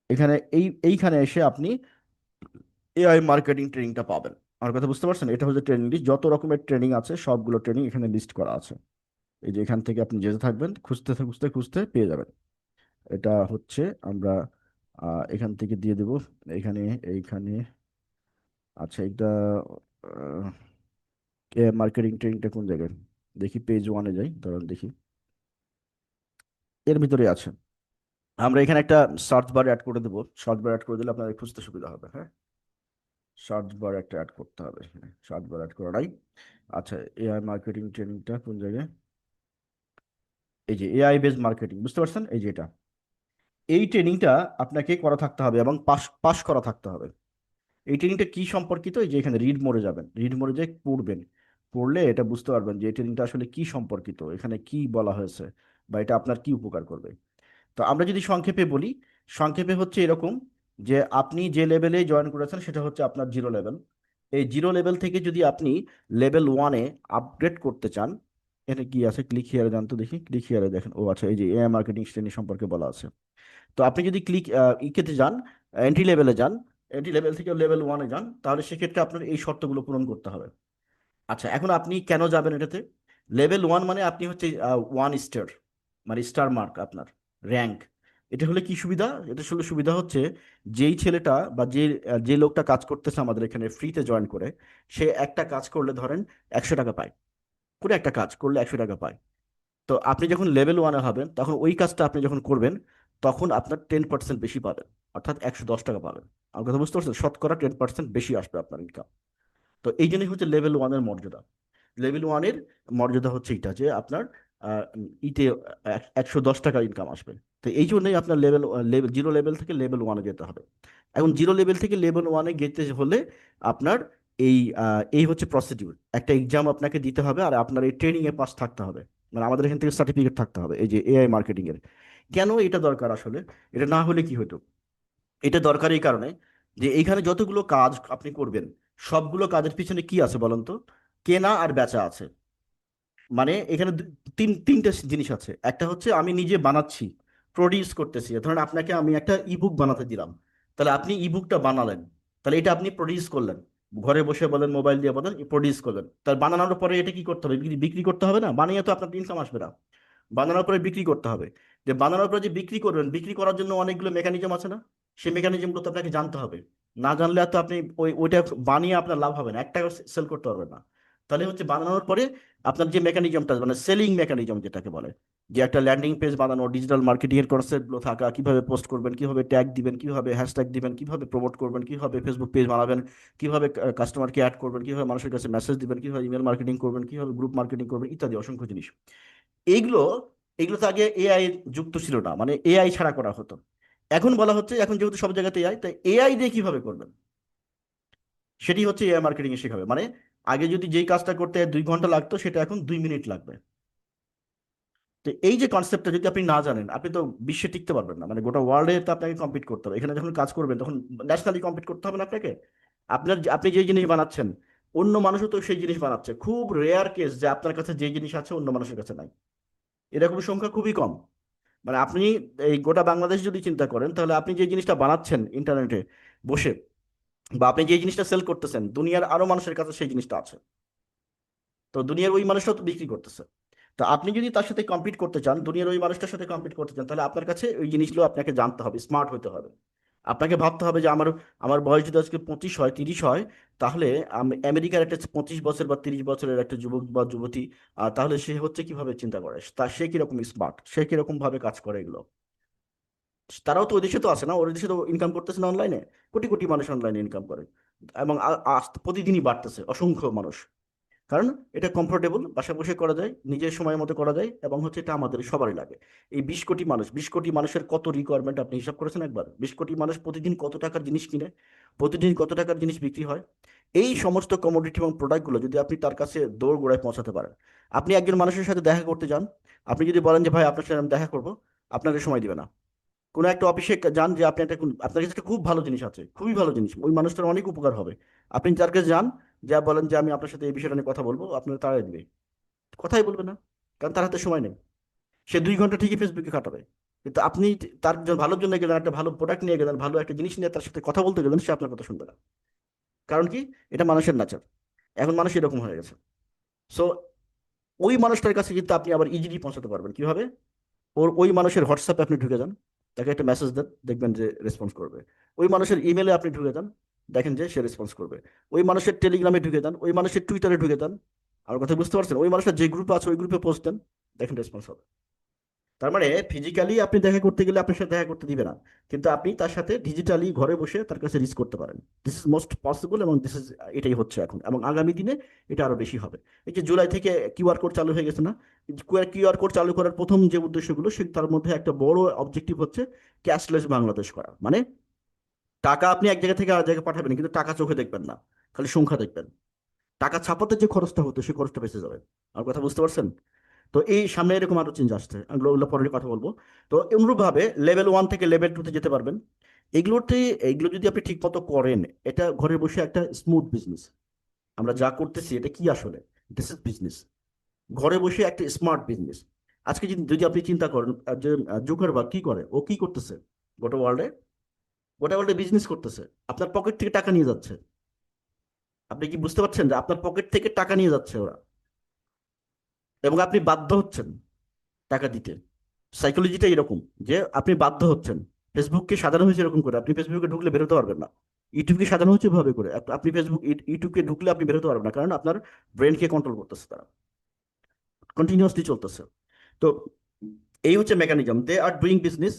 এখানে এইখানে এসে আপনি এআই মার্কেটিং ট্রেনিংটা পাবেন। আমার কথা বুঝতে পারছেন? এটা হচ্ছে ট্রেনিং লিস্ট, যত রকমের ট্রেনিং আছে সবগুলো ট্রেনিং এখানে লিস্ট করা আছে। এই যে এখান থেকে আপনি যেতে থাকবেন, খুঁজতে খুঁজতে খুঁজতে পেয়ে যাবেন। এটা হচ্ছে আমরা এখান থেকে দিয়ে দেব এখানে, এইখানে। আচ্ছা, এটা মার্কেটিং ট্রেনিংটা কোন জায়গায়, দেখি পেজ 1-এ যাই, ধরুন দেখি, এর ভিতরে আছে। আমরা এখানে একটা সার্চ বার অ্যাড করে দেবো, সার্চ বার অ্যাড করে দিলে আপনার খুঁজতে সুবিধা হবে, হ্যাঁ। সার্চ বার একটা অ্যাড করতে হবে, সার্চ বার অ্যাড করা নাই। আচ্ছা, এআই মার্কেটিং ট্রেনিংটা কোন জায়গায়, এই যে এআই বেসড মার্কেটিং, বুঝতে পারছেন? এই যে এটা, এই ট্রেনিংটা আপনাকে করা থাকতে হবে এবং পাস পাস করা থাকতে হবে। এই ট্রেনিংটা কি সম্পর্কিত, এই যে এখানে রিড মোডে যাবেন, রিড মোডে যে পড়বেন, পড়লে এটা বুঝতে পারবেন যে এই ট্রেনিংটা আসলে কি সম্পর্কিত, এখানে কি বলা হয়েছে, বা এটা আপনার কি উপকার করবে। তো আমরা যদি সংক্ষেপে বলি, সংক্ষেপে হচ্ছে এরকম যে আপনি যে লেভেলে জয়েন করেছেন সেটা হচ্ছে আপনার জিরো লেভেল। এই জিরো লেভেল থেকে যদি আপনি লেভেল 1-এ আপগ্রেড করতে চান, এটা কি আছে, ক্লিক হিয়ারে যান তো দেখি, ক্লিক হিয়ারে দেখেন, ও আচ্ছা, এই যে এআই মার্কেটিং শ্রেণী সম্পর্কে বলা আছে। তো আপনি যদি ক্লিক ইকেতে যান, এন্ট্রি লেভেলে যান, এন্ট্রি লেভেল থেকে লেভেল 1-এ যান, তাহলে সেক্ষেত্রে আপনার এই শর্তগুলো পূরণ করতে হবে। আচ্ছা, এখন আপনি কেন যাবেন এটাতে? লেভেল 1 মানে আপনি হচ্ছে 1 স্টার, মানে স্টার মার্ক আপনার র্যাঙ্ক। এটা হলে কি সুবিধা, এটা আসলে সুবিধা হচ্ছে যেই ছেলেটা বা যে লোকটা কাজ করতেছে আমাদের এখানে ফ্রিতে জয়েন করে, সে একটা কাজ করলে ধরেন 100 টাকা পায়, করে একটা কাজ করলে 100 টাকা পায়। তো আপনি যখন লেভেল 1-এ হবেন তখন ওই কাজটা আপনি যখন করবেন, তখন আপনার 10% বেশি পাবেন, অর্থাৎ 110 টাকা পাবেন। আমার কথা বুঝতে পারছেন? শতকরা 10% বেশি আসবে আপনার ইনকাম। তো এই জন্যই হচ্ছে লেভেল 1-এর মর্যাদা। লেভেল 1-এর মর্যাদা হচ্ছে এটা যে আপনার ইতে 110 টাকা ইনকাম আসবে। তো এই জন্যই আপনার লেভেল জিরো লেভেল থেকে লেভেল 1-এ যেতে হবে। এখন জিরো লেভেল থেকে লেভেল 1-এ যেতে হলে আপনার এই হচ্ছে প্রসিডিউর, একটা এক্সাম আপনাকে দিতে হবে আর আপনার এই ট্রেনিং এ পাস থাকতে হবে, মানে আমাদের এখান থেকে সার্টিফিকেট থাকতে হবে এই যে এআই মার্কেটিং এর। কেন এটা দরকার আসলে? এটা না হলে কি হতো, এটা দরকার এই কারণে যে এইখানে যতগুলো কাজ আপনি করবেন, সবগুলো কাজের পিছনে কি আছে বলেন তো? কেনা আর বেচা আছে। মানে এখানে তিনটা জিনিস আছে। একটা হচ্ছে আমি নিজে বানাচ্ছি, প্রডিউস করতেছি, ধরেন আপনাকে আমি একটা ইবুক বানাতে দিলাম, তাহলে আপনি ইবুকটা বানালেন, তাহলে এটা আপনি প্রডিউস করলেন, ঘরে বসে বলেন, মোবাইল দিয়ে বলেন, প্রডিউস করলেন। তার বানানোর পরে এটা কি করতে হবে, বিক্রি বিক্রি করতে হবে না? বানিয়ে তো আপনার ইনকাম আসবে না, বানানোর পরে বিক্রি করতে হবে। যে বানানোর পরে যে বিক্রি করবেন, বিক্রি করার জন্য অনেকগুলো মেকানিজম আছে না? সেই মেকানিজমগুলো তো আপনাকে জানতে হবে। না জানলে তো আপনি ওইটা বানিয়ে আপনার লাভ হবে না, একটা সেল করতে পারবেন না। তাহলে হচ্ছে বানানোর পরে আপনার যে মেকানিজমটা, মানে সেলিং মেকানিজম যেটাকে বলে, যে একটা ল্যান্ডিং পেজ বানানো, ডিজিটাল মার্কেটিং এর কনসেপ্টগুলো থাকা, কিভাবে পোস্ট করবেন, কিভাবে ট্যাগ দিবেন, কিভাবে হ্যাশট্যাগ দিবেন, কিভাবে প্রমোট করবেন, কিভাবে ফেসবুক পেজ বানাবেন, কিভাবে কাস্টমারকে অ্যাড করবেন, কিভাবে মানুষের কাছে মেসেজ দিবেন, কিভাবে ইমেল মার্কেটিং করবেন, কিভাবে গ্রুপ মার্কেটিং করবেন, ইত্যাদি অসংখ্য জিনিস। এইগুলো এগুলো তো আগে এআই যুক্ত ছিল না, মানে এআই ছাড়া করা হতো। এখন বলা হচ্ছে এখন যেহেতু সব জায়গাতে এআই, তাই এআই দিয়ে কিভাবে করবেন সেটি হচ্ছে এআই মার্কেটিং এ শেখাবে। মানে আগে যদি যেই কাজটা করতে 2 ঘন্টা লাগতো সেটা এখন 2 মিনিট লাগবে। তো এই যে কনসেপ্টটা যদি আপনি না জানেন, আপনি তো বিশ্বে টিকতে পারবেন না। মানে গোটা ওয়ার্ল্ডে তো আপনাকে কম্পিট করতে হবে। এখানে যখন কাজ করবেন তখন ন্যাশনালি কম্পিট করতে হবে না আপনাকে। আপনি যে জিনিস বানাচ্ছেন, অন্য মানুষও তো সেই জিনিস বানাচ্ছে। খুব রেয়ার কেস যে আপনার কাছে যে জিনিস আছে অন্য মানুষের কাছে নাই, এরকম সংখ্যা খুবই কম। মানে আপনি এই গোটা বাংলাদেশ যদি চিন্তা করেন, তাহলে আপনি যে জিনিসটা বানাচ্ছেন ইন্টারনেটে বসে, বা আপনি যে জিনিসটা সেল করতেছেন, দুনিয়ার আরো মানুষের কাছে সেই জিনিসটা আছে। তো দুনিয়ার ওই মানুষটাও তো বিক্রি করতেছে। তো আপনি যদি তার সাথে কম্পিট করতে চান, দুনিয়ার ওই মানুষটার সাথে কম্পিট করতে চান, তাহলে আপনার কাছে ওই জিনিসগুলো আপনাকে জানতে হবে, স্মার্ট হতে হবে। আপনাকে ভাবতে হবে যে আমার আমার বয়স যদি আজকে 25 হয়, 30 হয়, তাহলে আমেরিকার একটা 25 বছর বা 30 বছরের একটা যুবক বা যুবতী, তাহলে সে হচ্ছে কিভাবে চিন্তা করে, সে কিরকম স্মার্ট, সে কিরকম ভাবে কাজ করে এগুলো। তারাও তো ওই দেশে তো আছে না, ওর দেশে তো ইনকাম করতেছে না অনলাইনে। কোটি কোটি মানুষ অনলাইনে ইনকাম করে, এবং প্রতিদিনই বাড়তেছে অসংখ্য মানুষ। কারণ এটা কমফোর্টেবল, বাসা বসে করা যায়, নিজের সময় মতো করা যায়, এবং হচ্ছে এটা আমাদের সবারই লাগে। এই 20 কোটি মানুষ, 20 কোটি মানুষের কত রিকোয়ারমেন্ট আপনি হিসাব করেছেন একবার? 20 কোটি মানুষ প্রতিদিন কত টাকার জিনিস কিনে, প্রতিদিন কত টাকার জিনিস বিক্রি হয়। এই সমস্ত কমোডিটি এবং প্রোডাক্টগুলো যদি আপনি তার কাছে দৌড় গোড়ায় পৌঁছাতে পারেন। আপনি একজন মানুষের সাথে দেখা করতে যান, আপনি যদি বলেন যে ভাই আপনার সাথে আমি দেখা করবো, আপনাকে সময় দিবে না। কোনো একটা অফিসে যান, যে আপনি আপনার কাছে একটা খুব ভালো জিনিস আছে, খুবই ভালো জিনিস, ওই মানুষটার অনেক উপকার হবে, আপনি যার কাছে যান, যা বলেন যে আমি আপনার সাথে এই বিষয়টা নিয়ে কথা বলবো, আপনার তাড়াই দিবে, কথাই বলবে না। কারণ তার হাতে সময় নেই। সে 2 ঘন্টা ঠিকই ফেসবুকে কাটাবে, কিন্তু আপনি তার ভালোর জন্য গেলেন, একটা ভালো প্রোডাক্ট নিয়ে গেলেন, ভালো একটা জিনিস নিয়ে তার সাথে কথা বলতে গেলেন, সে আপনার কথা শুনবে না। কারণ কি? এটা মানুষের নাচার। এখন মানুষ এরকম হয়ে গেছে। সো ওই মানুষটার কাছে কিন্তু আপনি আবার ইজিলি পৌঁছাতে পারবেন কিভাবে? ওই মানুষের হোয়াটসঅ্যাপে আপনি ঢুকে যান, তাকে একটা মেসেজ দেন, দেখবেন যে রেসপন্স করবে। ওই মানুষের ইমেলে আপনি ঢুকে যান, দেখেন যে সে রেসপন্স করবে। ওই মানুষের টেলিগ্রামে ঢুকে যান, ওই মানুষের টুইটারে ঢুকে যান। আমার কথা বুঝতে পারছেন? ওই মানুষটা যে গ্রুপে আছে ওই গ্রুপে পোস্ট দেন, দেখেন রেসপন্স হবে। তার মানে ফিজিক্যালি আপনি দেখা করতে গেলে আপনার সাথে দেখা করতে দিবে না, কিন্তু আপনি তার সাথে ডিজিটালি ঘরে বসে তার কাছে রিচ করতে পারেন। দিস ইজ মোস্ট পসিবল, এবং এটাই হচ্ছে এখন, এবং আগামী দিনে এটা আরো বেশি হবে। এই যে জুলাই থেকে কিউআর কোড চালু হয়ে গেছে না, কিউআর কোড চালু করার প্রথম যে উদ্দেশ্যগুলো, সে তার মধ্যে একটা বড় অবজেক্টিভ হচ্ছে ক্যাশলেস বাংলাদেশ করা। মানে টাকা আপনি এক জায়গা থেকে আর জায়গায় পাঠাবেন, কিন্তু টাকা চোখে দেখবেন না, খালি সংখ্যা দেখবেন। টাকা ছাপাতে যে খরচটা হতো সেই খরচটা বেঁচে যাবে। আমার কথা বুঝতে পারছেন? তো এই সামনে এরকম আরো চেঞ্জ আসছে, ওগুলো পরে কথা বলবো। তো অনুরূপভাবে লেভেল 1 থেকে লেভেল 2-তে যেতে পারবেন। এগুলোতে এগুলো যদি আপনি ঠিক মতো করেন, এটা ঘরে বসে একটা স্মুথ বিজনেস। আমরা যা করতেছি এটা কি আসলে? This is business. ঘরে বসে একটা স্মার্ট বিজনেস। আজকে যদি যদি আপনি চিন্তা করেন, যে জুকারবার্গ কি করে, ও কি করতেছে? গোটা ওয়ার্ল্ডে গোটা ওয়ার্ল্ডে বিজনেস করতেছে, আপনার পকেট থেকে টাকা নিয়ে যাচ্ছে। আপনি কি বুঝতে পারছেন যে আপনার পকেট থেকে টাকা নিয়ে যাচ্ছে ওরা, এবং আপনি বাধ্য হচ্ছেন টাকা দিতে? সাইকোলজিটা এরকম, যে আপনি বাধ্য হচ্ছেন। ফেসবুককে সাজানো হয়েছে এরকম করে, আপনি ফেসবুকে ঢুকলে বেরোতে পারবেন না। ইউটিউবকে সাজানো হয়েছে ভাবে করে, আপনি ইউটিউবকে ঢুকলে আপনি বেরোতে পারবেন না, কারণ আপনার ব্রেনকে কন্ট্রোল করতেছে তারা, কন্টিনিউয়াসলি চলতেছে। তো এই হচ্ছে mechanism, they are doing business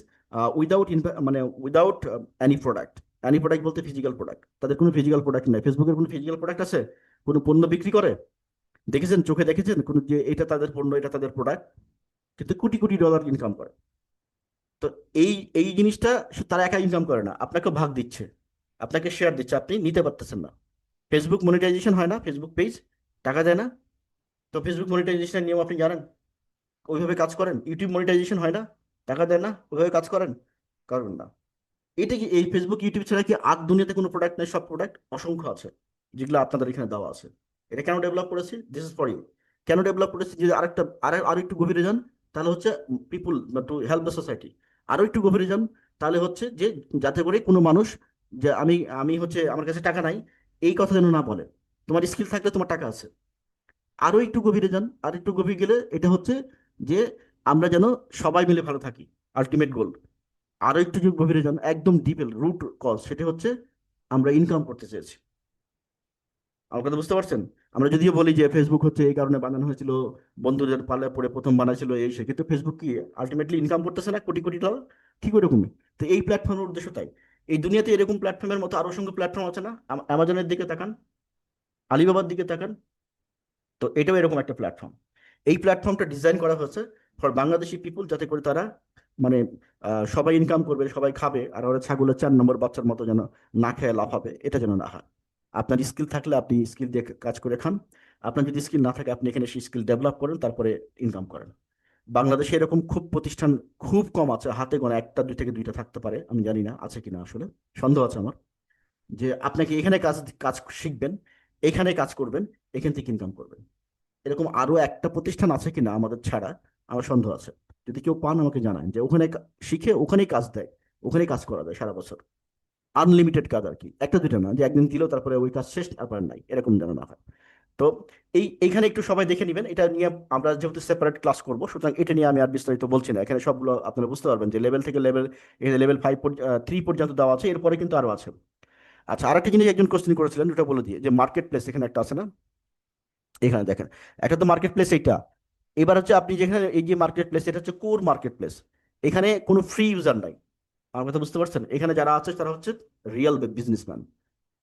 without মানে without any product. Any product বলতে ফিজিক্যাল প্রোডাক্ট, তাদের কোনো ফিজিক্যাল প্রোডাক্ট নেই। ফেসবুকের কোনো ফিজিক্যাল প্রোডাক্ট আছে? কোনো পণ্য বিক্রি করে দেখেছেন? চোখে দেখেছেন কোনো যে এটা তাদের পণ্য, এটা তাদের প্রোডাক্ট? কিন্তু কোটি কোটি ডলার ইনকাম করে। তো এই এই জিনিসটা তারা একা ইনকাম করে না, আপনাকে ভাগ দিচ্ছে, আপনাকে শেয়ার দিচ্ছে, আপনি নিতে পারতেছেন না। ফেসবুক মনিটাইজেশন হয় না, ফেসবুক পেজ টাকা দেয় না। তো ফেসবুক মনিটাইজেশনের নিয়ম আপনি জানেন? ওইভাবে কাজ করেন? ইউটিউব মনিটাইজেশন হয় না, টাকা দেয় না, ওইভাবে কাজ করেন? কারণ না। এটা কি এই ফেসবুক ইউটিউব ছাড়া কি আর দুনিয়াতে কোনো প্রোডাক্ট নেই? সব প্রোডাক্ট অসংখ্য আছে, যেগুলো আপনাদের এখানে দেওয়া আছে। এটা কেন ডেভেলপ করেছি? This is for you. কেন ডেভেলপ করেছি? যে আরেকটা আরো একটু গভীরে যান, তাহলে হচ্ছে people to help the society. আরো একটু গভীরে যান, তাহলে হচ্ছে যে যাতে করে কোনো মানুষ, যে আমি আমি হচ্ছে আমার কাছে টাকা নাই, এই কথা যেন না বলে। তোমার স্কিল থাকলে তোমার টাকা আছে। আরো একটু গভীরে যান, আর একটু গভীর গেলে এটা হচ্ছে যে আমরা যেন সবাই মিলে ভালো থাকি, আলটিমেট গোল। আরো একটু যদি গভীরে যান, একদম ডিপেল রুট কজ, সেটা হচ্ছে আমরা ইনকাম করতে চেয়েছি। আমার কথা বুঝতে পারছেন? আমরা যদিও বলি যে ফেসবুক হচ্ছে এই কারণে বানানো হয়েছিল, বন্ধুদের পাল্লায় পড়ে প্রথম বানাইছিল এই সে, কিন্তু ফেসবুক কি আলটিমেটলি ইনকাম করতেছে না কোটি কোটি ডলার? ঠিক ওরকমই। তো এই প্ল্যাটফর্মের উদ্দেশ্য তাই। এই দুনিয়াতে এরকম প্ল্যাটফর্মের মতো আরো অসংখ্য প্ল্যাটফর্ম আছে না? অ্যামাজনের দিকে তাকান, আলিবাবার দিকে তাকান। তো এটাও এরকম একটা প্ল্যাটফর্ম। এই প্ল্যাটফর্মটা ডিজাইন করা হয়েছে ফর বাংলাদেশি পিপুল, যাতে করে তারা মানে সবাই ইনকাম করবে, সবাই খাবে, আর ওরা ছাগলের 4 নম্বর বাচ্চার মতো যেন না খেয়ে লাফাবে, এটা যেন না হয়। আপনার স্কিল থাকলে আপনি স্কিল দিয়ে কাজ করে খান। আপনার যদি স্কিল না থাকে আপনি এখানে সেই স্কিল ডেভেলপ করেন, তারপরে ইনকাম করেন। বাংলাদেশে এরকম খুব প্রতিষ্ঠান খুব কম আছে, হাতে গোনা একটা দুই থেকে দুইটা থাকতে পারে, আমি জানি না আছে কিনা, আসলে সন্দেহ আছে আমার। যে আপনাকে এখানে কাজ কাজ শিখবেন, এখানে কাজ করবেন, এখান থেকে ইনকাম করবেন। এরকম আরো একটা প্রতিষ্ঠান আছে কিনা আমাদের ছাড়া, আমার সন্দেহ আছে। যদি কেউ পান আমাকে জানান যে ওখানে শিখে ওখানেই কাজ দেয়, ওখানেই কাজ করা যায় সারা বছর। আনলিমিটেড কাজ আর কি, একটা দুইটা না যে একদিন দিল তারপরে ওই কাজ শেষ তারপর নাই, এরকম যেন না হয়। তো এইখানে একটু সবাই দেখে নেবেন এটা নিয়ে। আমরা যেহেতু সেপারেট ক্লাস করবো, সুতরাং এটা নিয়ে আমি আর বিস্তারিত বলছি না। এখানে সবগুলো আপনারা বুঝতে পারবেন যে লেভেল থেকে লেভেল, এখানে লেভেল 3 পর্যন্ত দেওয়া আছে, এরপরে কিন্তু আরো আছে। আচ্ছা, আরেকটা জিনিস একজন কোশ্চেন করেছিলেন, ওটা বলে দিয়ে যে মার্কেট প্লেস এখানে একটা আছে না? এখানে দেখেন, একটা তো মার্কেট প্লেস এইটা। এবার হচ্ছে আপনি যেখানে এই যে মার্কেট প্লেস, এটা হচ্ছে কোর মার্কেট প্লেস। এখানে কোনো ফ্রি ইউজার নাই। আমার কথা বুঝতে পারছেন? এখানে যারা আছে তারা হচ্ছে রিয়েল বিজনেসম্যান,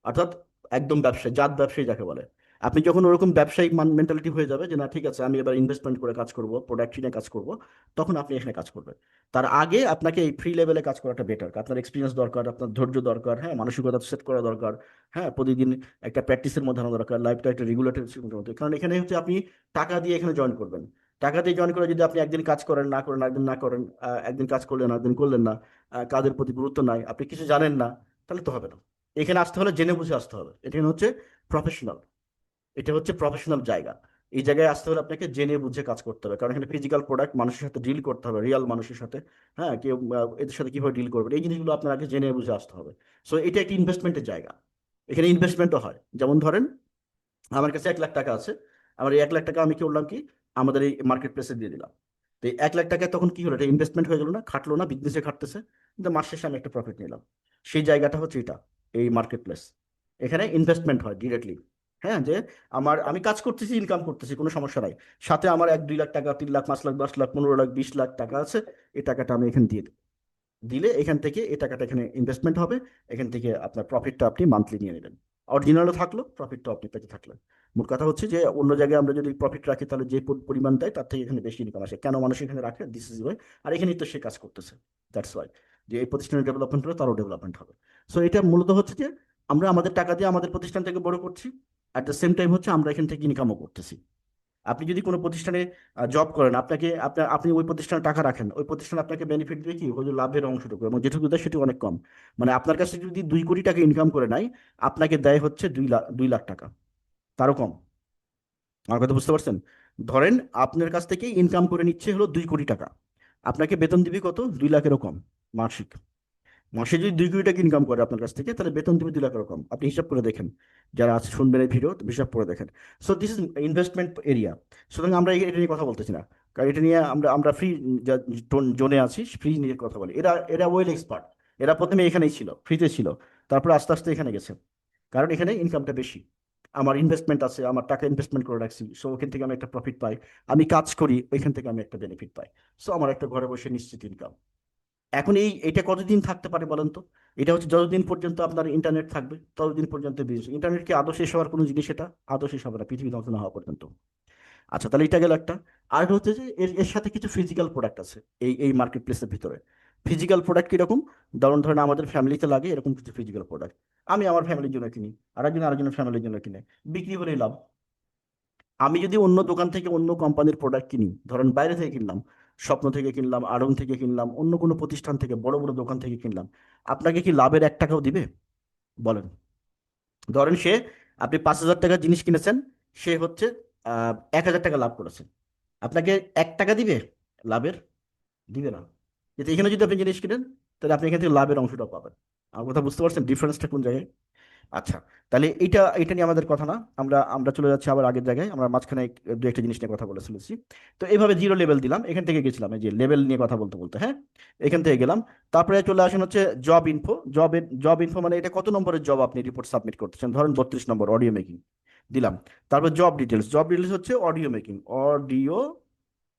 অর্থাৎ একদম ব্যবসায়ী, জাত ব্যবসায়ী যাকে বলে। আপনি যখন ওরকম ব্যবসায়িক মেন্টালিটি হয়ে যাবে যে না ঠিক আছে আমি এবার ইনভেস্টমেন্ট করে কাজ করব, প্রোডাক্ট কিনে কাজ করব, তখন আপনি এখানে কাজ করবেন। তার আগে আপনাকে এই ফ্রি লেভেলে কাজ করাটা বেটার। আপনার এক্সপিরিয়েন্স দরকার, আপনার ধৈর্য দরকার, হ্যাঁ, মানসিকতা সেট করা দরকার। হ্যাঁ, প্রতিদিন একটা প্র্যাকটিসের মধ্যে আনা দরকার, লাইফটা একটা রেগুলেটেড মধ্যে। কারণ এখানে হচ্ছে আপনি টাকা দিয়ে এখানে জয়েন করবেন। টাকা দিয়ে জয়েন করে যদি আপনি একদিন কাজ করেন, না করেন, একদিন না করেন, একদিন কাজ করলেন, একদিন করলেন না, কাজের প্রতি গুরুত্ব নাই, আপনি কিছু জানেন না, তাহলে তো হবে না। এখানে আসতে হলে জেনে বুঝে আসতে হবে। এখানে হচ্ছে প্রফেশনাল, এটা হচ্ছে প্রফেশনাল জায়গা। এই জায়গায় আসতে হলে আপনাকে জেনে বুঝে কাজ করতে হবে, কারণ এখানে ফিজিক্যাল প্রোডাক্ট মানুষের সাথে ডিল করতে হবে, রিয়েল মানুষের সাথে। হ্যাঁ, কেউ এদের সাথে কিভাবে ডিল করবে, এই জিনিসগুলো আপনার আগে জেনে বুঝে আসতে হবে। সো এটা একটি ইনভেস্টমেন্টের জায়গা। এখানে ইনভেস্টমেন্টও হয়। যেমন ধরেন আমার কাছে 1 লাখ টাকা আছে, আমার এই 1 লাখ টাকা আমি কি করলাম কি, আমাদের এই মার্কেট প্লেসে দিয়ে দিলাম। তো এই 1 লাখ টাকায় তখন কি হলো, এটা ইনভেস্টমেন্ট হয়ে গেল না, খাটলো না, বিজনেসে খাটতেছে, কিন্তু মাস শেষে আমি একটা প্রফিট নিলাম। সেই জায়গাটা হচ্ছে এটা, এই মার্কেট প্লেস। এখানে ইনভেস্টমেন্ট হয় ডিরেক্টলি। হ্যাঁ, যে আমি কাজ করতেছি, ইনকাম করতেছি, কোনো সমস্যা নাই। সাথে আমার 1 2 লাখ টাকা, 3 লাখ, 5 লাখ, 10 লাখ, 15 লাখ, 20 লাখ টাকা আছে। এই টাকাটা আমি এখানে দিয়ে দেব। দিলে এখান থেকে এই টাকাটা এখানে ইনভেস্টমেন্ট হবে। এখান থেকে আপনার প্রফিটটা আপনি মান্থলি নিয়ে নেবেন। অরিজিনালও থাকলো, প্রফিটটা আপনি পেতে থাকলেন। মোট কথা হচ্ছে যে অন্য জায়গায় আমরা যদি প্রফিট রাখি তাহলে যে পরিমাণ দেয় তার থেকে এখানে বেশি ইনকাম আসে। কেন মানুষ এখানে রাখে? This is Y. আর এখানেই তো সে কাজ করতেছে, দ্যাটস ওয়াই। যে এই প্রতিষ্ঠানের ডেভেলপমেন্ট হলে তারও ডেভেলপমেন্ট হবে। সো এটা মূলত হচ্ছে যে আমরা আমাদের টাকা দিয়ে আমাদের প্রতিষ্ঠান থেকে বড় করছি, অ্যাট দ্য সেম টাইম হচ্ছে আমরা এখান থেকে ইনকামও করতেছি। আপনি যদি কোনো প্রতিষ্ঠানে জব করেন, আপনি ওই প্রতিষ্ঠানে টাকা রাখেন, ওই প্রতিষ্ঠান আপনাকে বেনিফিট দিয়ে কি ওই যে লাভের অংশটুকু, এবং যেটুকু দেয় সেটি অনেক কম। মানে আপনার কাছে যদি 2 কোটি টাকা ইনকাম করে নাই, আপনাকে দেয় হচ্ছে 2 লাখ টাকা, তারও কম। আমার কথা বুঝতে পারছেন? ধরেন আপনার কাছ থেকে ইনকাম করে নিচ্ছে হলো 2 কোটি টাকা, আপনাকে বেতন দিবি কত? 2 লাখেরও কম মাসিক। মাসে যদি 2 কোটি টাকা ইনকাম করে আপনার কাছ থেকে, তাহলে বেতন দিবে 2 লাখ কম। আপনি হিসাব করে দেখেন, যারা আছে শুনবেন এই ভিডিও, হিসাব করে দেখেন। So this is investment area. সুতরাং আমরা এটা নিয়ে কথা বলতেছি না, কারণ এটা নিয়ে আমরা ফ্রি জোনে আছি, ফ্রি নিয়ে কথা বলি। এরা এরা ওয়েল এক্সপার্ট। এরা প্রথমে এখানেই ছিল, ফ্রিতে ছিল, তারপর আস্তে আস্তে এখানে গেছে, কারণ এখানে ইনকামটা বেশি। আমার ইনভেস্টমেন্ট আছে, আমার টাকা ইনভেস্টমেন্ট করে রাখছি, সো ওখান থেকে আমি একটা প্রফিট পাই। আমি কাজ করি, ওইখান থেকে আমি একটা বেনিফিট পাই। সো আমার একটা ঘরে বসে নিশ্চিত ইনকাম। এখন এটা কতদিন থাকতে পারে বলেন তো? এটা হচ্ছে যতদিন পর্যন্ত আপনার ইন্টারনেট থাকবে ততদিন পর্যন্ত বিজনেস। ইন্টারনেট কি আদৌ শেষ হওয়ার কোনো জিনিস? এটা আদৌ শেষ হবে না পৃথিবী ধ্বংস না হওয়া পর্যন্ত। আচ্ছা, তাহলে এটা গেল একটা। আর হচ্ছে যে এর এর সাথে কিছু ফিজিক্যাল প্রোডাক্ট আছে এই এই মার্কেট প্লেসের ভিতরে। ফিজিক্যাল প্রোডাক্ট কিরকম? ধরেন আমাদের ফ্যামিলিতে লাগে এরকম কিছু ফিজিক্যাল প্রোডাক্ট, আমি আমার ফ্যামিলির জন্য কিনি, আরেকজনের ফ্যামিলির জন্য কিনে, বিক্রি হলেই লাভ। আমি যদি অন্য দোকান থেকে অন্য কোম্পানির প্রোডাক্ট কিনি, ধরেন বাইরে থেকে কিনলাম, স্বপ্ন থেকে কিনলাম, আড়ং থেকে কিনলাম, অন্য কোনো প্রতিষ্ঠান থেকে, বড় বড় দোকান থেকে কিনলাম, আপনাকে কি লাভের 1 টাকাও দিবে? বলেন। ধরেন আপনি 5,000 টাকার জিনিস কিনেছেন, সে হচ্ছে 1,000 টাকা লাভ করেছে, আপনাকে 1 টাকা দিবে লাভের? দিবে না। কিন্তু এখানে যদি আপনি জিনিস কিনেন, তাহলে আপনি এখান থেকে লাভের অংশটা পাবেন। আমার কথা বুঝতে পারছেন ডিফারেন্সটা কোন জায়গায়? আচ্ছা, তাহলে এটা এটা নিয়ে আমাদের কথা না। আমরা আমরা চলে যাচ্ছি আবার আগের জায়গায়। আমরা মাঝখানে দু একটা জিনিস নিয়ে কথা বলে ফেলেছি। তো এইভাবে 0 লেভেল দিলাম, এখান থেকে গেছিলাম এই যে লেভেল নিয়ে কথা বলতে বলতে, হ্যাঁ, এখান থেকে গেলাম। তারপরে চলে আসেন হচ্ছে জব ইনফো। জব ইনফো মানে এটা কত নম্বরের জব আপনি রিপোর্ট সাবমিট করতেছেন। ধরেন 32 নম্বর অডিও মেকিং। দিলাম। তারপর জব ডিটেলস হচ্ছে অডিও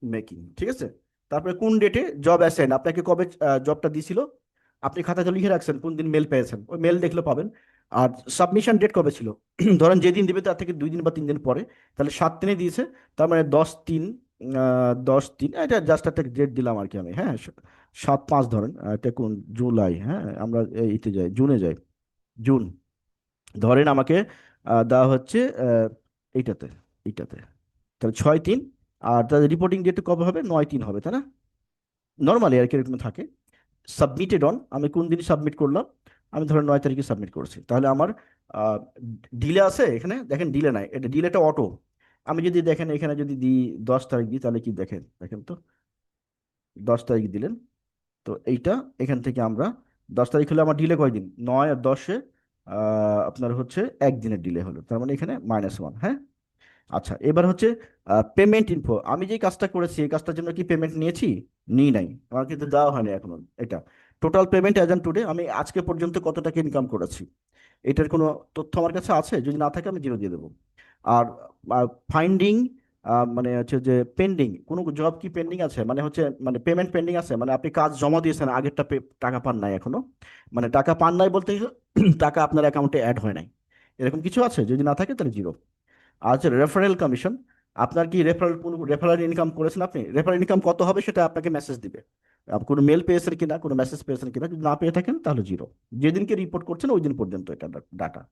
মেকিং, ঠিক আছে। তারপরে কোন ডেটে জব অ্যাসাইন, আপনাকে কবে জবটা দিছিল, আপনি খাতাতে লিখে রাখছেন কোন দিন মেল পেয়েছেন, ওই মেল দেখলে পাবেন। আর সাবমিশন ডেট কবে ছিল, ধরেন যেদিন দিবে তার থেকে 2 দিন বা 3 দিন পরে, তাহলে 7 দিনে দিয়েছে, তার মানে 10/3, 10/3, এটা জাস্ট একটা ডেট দিলাম আর কি আমি, হ্যাঁ। 7/5 ধরেন, এটা কোন, জুলাই, হ্যাঁ আমরা এইতে যাই, জুনে যাই, জুন। ধরেন আমাকে দেওয়া হচ্ছে এইটাতে এইটাতে, তাহলে 6/3। আর তাদের রিপোর্টিং ডেট কবে হবে, 9/3 হবে, তাই না? নর্মালি আর কি এরকম থাকে। সাবমিটেড অন, আমি কোন দিন সাবমিট করলাম, আমি ধরেন 9 তারিখে সাবমিট করছি, তাহলে আমার ডিলে আছে এখানে, দেখেন ডিলে নাই, এটা ডিলেটা অটো। আমি যদি দেখেন এখানে যদি দিই 10 তারিখ দিই, তাহলে কি দেখেন, দেখেন তো, 10 তারিখ দিলেন, তো এইটা এখান থেকে আমরা 10 তারিখ হলে আমার ডিলে কয়দিন, 9 আর 10-এ আপনার হচ্ছে একদিনের ডিলে হলো, তার মানে এখানে -1, হ্যাঁ। আচ্ছা, এবার হচ্ছে পেমেন্ট ইনফো, আমি যে কাজটা করেছি এই কাজটার জন্য কি পেমেন্ট নিয়েছি, নিই নাই, আমার কিন্তু দেওয়া হয়নি এখনো। এটা total payment as on today, আমি আজকে পর্যন্ত কত টাকা ইনকাম করেছি, এটার কোনো তথ্য আমার কাছে আছে, যদি না থাকে আমি 0 দিয়ে দেবো। আর ফাইন্ডিং, মানে হচ্ছে যে পেন্ডিং, কোনো জব কি পেন্ডিং আছে, মানে হচ্ছে মানে পেমেন্ট পেন্ডিং আছে, মানে আপনি কাজ জমা দিয়েছেন আগেরটা, টাকা পান নাই এখনো, মানে টাকা পান নাই বলতে টাকা আপনার অ্যাকাউন্টে অ্যাড হয় নাই, এরকম কিছু আছে, যদি না থাকে তাহলে 0। আচ্ছা, রেফারেল কমিশন, আপনার কি রেফারেল ইনকাম করেছেন, আপনি রেফারেল ইনকাম কত হবে সেটা আপনাকে মেসেজ দিবে, আপনি কোনো মেল পেয়েছেন কিনা, কোনো মেসেজ পেয়েছেন কিনা, যদি না পেয়ে থাকেন তাহলে 0। যেদিনকে রিপোর্ট করছেন ওই দিন পর্যন্ত এটা ডাটা।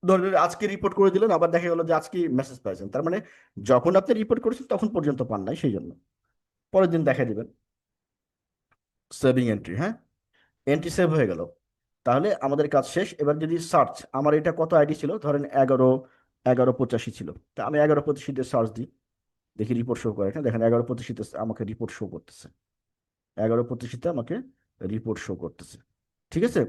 ধরেন আজকে রিপোর্ট করে দিলেন, আবার দেখা গেলো যে আজকে মেসেজ পাইছেন, তার মানে যখন আপনি রিপোর্ট করেছেন তখন পর্যন্ত পান নাই, সেই জন্য পরের দিন দেখা দিবেন। সেভিং এন্ট্রি, হ্যাঁ, এন্ট্রি সেভ হয়ে গেল, তাহলে আমাদের কাজ শেষ। এবার যদি সার্চ, আমার এটা কত আইডি ছিল, ধরেন 1185 ছিল, তা আমি 1185-তে সার্চ দিই, দেখি রিপোর্ট শো করে, হ্যাঁ দেখেন 1185-তে আমাকে রিপোর্ট শো করতেছে, 1185-তে আমাকে রিপোর্ট শো করতেছে, ঠিক আছে।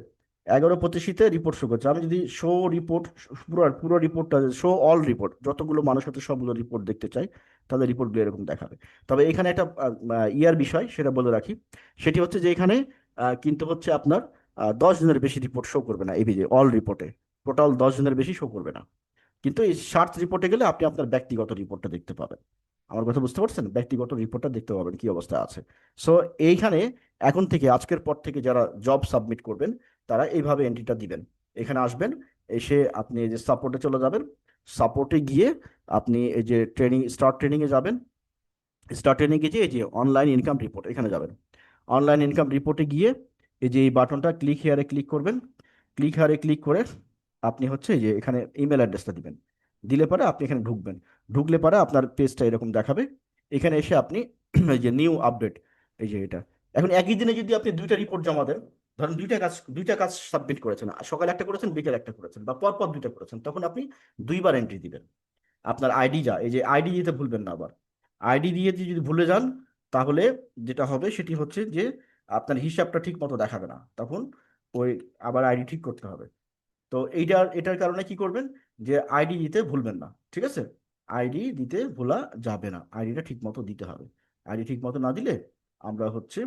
1185-তে রিপোর্ট শো করছে, আমি যদি শো রিপোর্ট, পুরো পুরো রিপোর্টটা, শো অল রিপোর্ট, যতগুলো মানুষ হতে সবগুলো রিপোর্ট দেখতে চাই, তাহলে রিপোর্টগুলো এরকম দেখাবে। তবে এখানে একটা ইয়ার বিষয় সেটা বলে রাখি, সেটি হচ্ছে যে এখানে কিন্তু হচ্ছে আপনার 10 জনের বেশি রিপোর্ট শো করবে না, এই যে অল রিপোর্টে টোটাল 10 জনের বেশি শো করবে না। কিন্তু এই সার্চ রিপোর্টে গেলে আপনি আপনার ব্যক্তিগত রিপোর্টটা দেখতে পাবেন। আমার কথা বুঝতে পারছেন, ব্যক্তিগত রিপোর্টটা দেখতে পাবেন কি অবস্থা আছে। সো এইখানে এখন থেকে, আজকের পর থেকে যারা জব সাবমিট করবেন তারা এইভাবে এন্ট্রিটা দিবেন, এখানে আসবেন, এসে আপনি এই যে সাপোর্টে চলে যাবেন, সাপোর্টে গিয়ে আপনি এই যে ট্রেনিং এ যাবেন, স্টার্ট ট্রেনিং এ গিয়ে এই যে অনলাইন ইনকাম রিপোর্ট এখানে যাবেন। অনলাইন ইনকাম রিপোর্টে গিয়ে এই যে এই বাটনটা ক্লিক হেয়ারে ক্লিক করবেন, ক্লিক হেয়ারে ক্লিক করে আপনি হচ্ছে এই যে এখানে ইমেল অ্যাড্রেসটা দিবেন, দিলে পরে আপনি এখানে ঢুকবেন, ঢুকলে পরে আপনার পেজটা এরকম দেখাবে। এখানে এসে আপনি এই যে নিউ আপডেট, এই যে এটা, এখন একই দিনে যদি আপনি 2টা রিপোর্ট জমা দেন, ধরেন দুইটা কাজ সাবমিট করেছেন, সকালে একটা করেছেন বিকেলে একটা করেছেন, বা পরপর 2টা করেছেন, তখন আপনি 2বার এন্ট্রি দিবেন। আপনার আইডি, এই যে আইডি দিতে ভুলবেন না আবার, আইডি দিয়ে যদি ভুলে যান, তাহলে যেটা হবে সেটি হচ্ছে যে আপনার হিসাবটা ঠিক মতো দেখাবে না, তখন ওই আবার আইডি ঠিক করতে হবে। তো এটার কারণে কি করবেন, যে আইডি দিতে ভুলবেন না, ঠিক আছে। আইডি দিতে ভোলা যাবে না, আইডিটা ঠিক মতো দিতে হবে। আইডি ঠিক মতো না দিলে আমরা হচ্ছে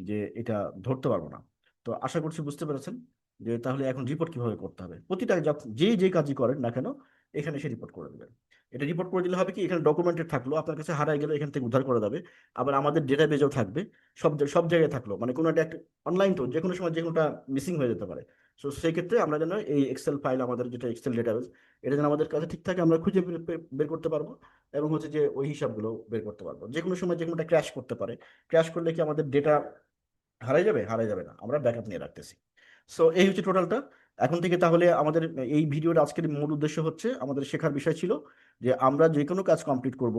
যে এটা ধরতে পারবো না। তো আশা করছি বুঝতে পেরেছেন যে তাহলে এখন রিপোর্ট কিভাবে করতে হবে, প্রতিটা যে কাজই করেন না কেন এখানে এসে রিপোর্ট করে দেবেন। এটা রিপোর্ট করে দিলে হবে কি, এখানে ডকুমেন্টেড থাকলো, আপনার কাছে হারাই গেলে এখান থেকে উদ্ধার করে দেবে, আবার আমাদের ডেটাবেজেও থাকবে, সব জায়গায় থাকলো, মানে কোনো একটা অনলাইন তো যে কোনো সময় যে কোনোটা মিসিং হয়ে যেতে পারে। তো সেই ক্ষেত্রে আমরা যেন এই এক্সেল ফাইল, আমাদের যেটা এক্সেল ডেটাবেস, এটা যেন আমাদের কাছে ঠিক থাকে, আমরা খুঁজে বের করতে পারবো, এবং হচ্ছে যে ওই হিসাবগুলো বের করতে পারবো, যে কোনো সময় যে কোনোটা ক্র্যাশ করতে পারে। ক্র্যাশ করলে কি আমাদের ডেটা হারাই যাবে? হারাই যাবে না, আমরা ব্যাকআপ নিয়ে রাখতেছি। সো এই হচ্ছে টোটালটা। এখন থেকে তাহলে আমাদের এই ভিডিওর আজকের মূল উদ্দেশ্য হচ্ছে, আমাদের শেখার বিষয় ছিল যে আমরা যে কোনো কাজ কমপ্লিট করব,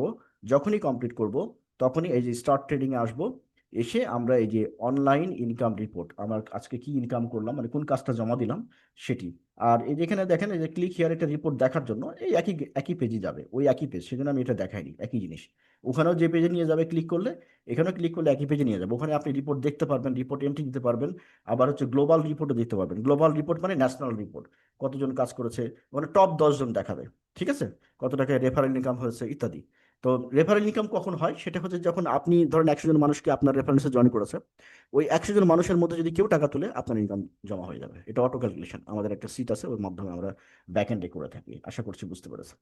যখনই কমপ্লিট করব তখনই এই যে স্টার্ট ট্রেডিং এ আসবো, এসে আমরা এই যে অনলাইন ইনকাম রিপোর্ট, আমার আজকে কি ইনকাম করলাম, মানে কোন কাজটা জমা দিলাম সেটি। আর এই যেখানে দেখেন এই যে ক্লিক হিয়ার, একটা রিপোর্ট দেখার জন্য এই একই একই পেজে যাবে, ওই একই পেজ, সেজন্য আমি এটা দেখাইনি, একই জিনিস। ওখানেও যে পেজে নিয়ে যাবে ক্লিক করলে, এখানেও ক্লিক করলে একই পেজে নিয়ে যাবে, ওখানে আপনি রিপোর্ট দেখতে পারবেন, রিপোর্ট এন্ট্রি দিতে পারবেন। আবার হচ্ছে গ্লোবাল রিপোর্টও দিতে পারবেন, গ্লোবাল রিপোর্ট মানে ন্যাশনাল রিপোর্ট, কতজন কাজ করেছে, মানে টপ 10 জন দেখাবে, ঠিক আছে, কত টাকা রেফারেল ইনকাম হয়েছে ইত্যাদি। তো রেফারেল ইনকাম কখন হয়, সেটা হচ্ছে যখন আপনি ধরেন 100 জন মানুষকে আপনার রেফারেন্সে জয়েন করেছে, ওই 100 জন মানুষের মধ্যে যদি কেউ টাকা তুলে আপনার ইনকাম জমা হয়ে যাবে। এটা অটো ক্যালকুলেশন, আমাদের একটা সিট আছে, ওর মাধ্যমে আমরা ব্যাক এন্ডে করে থাকি। আশা করছি বুঝতে পেরেছেন।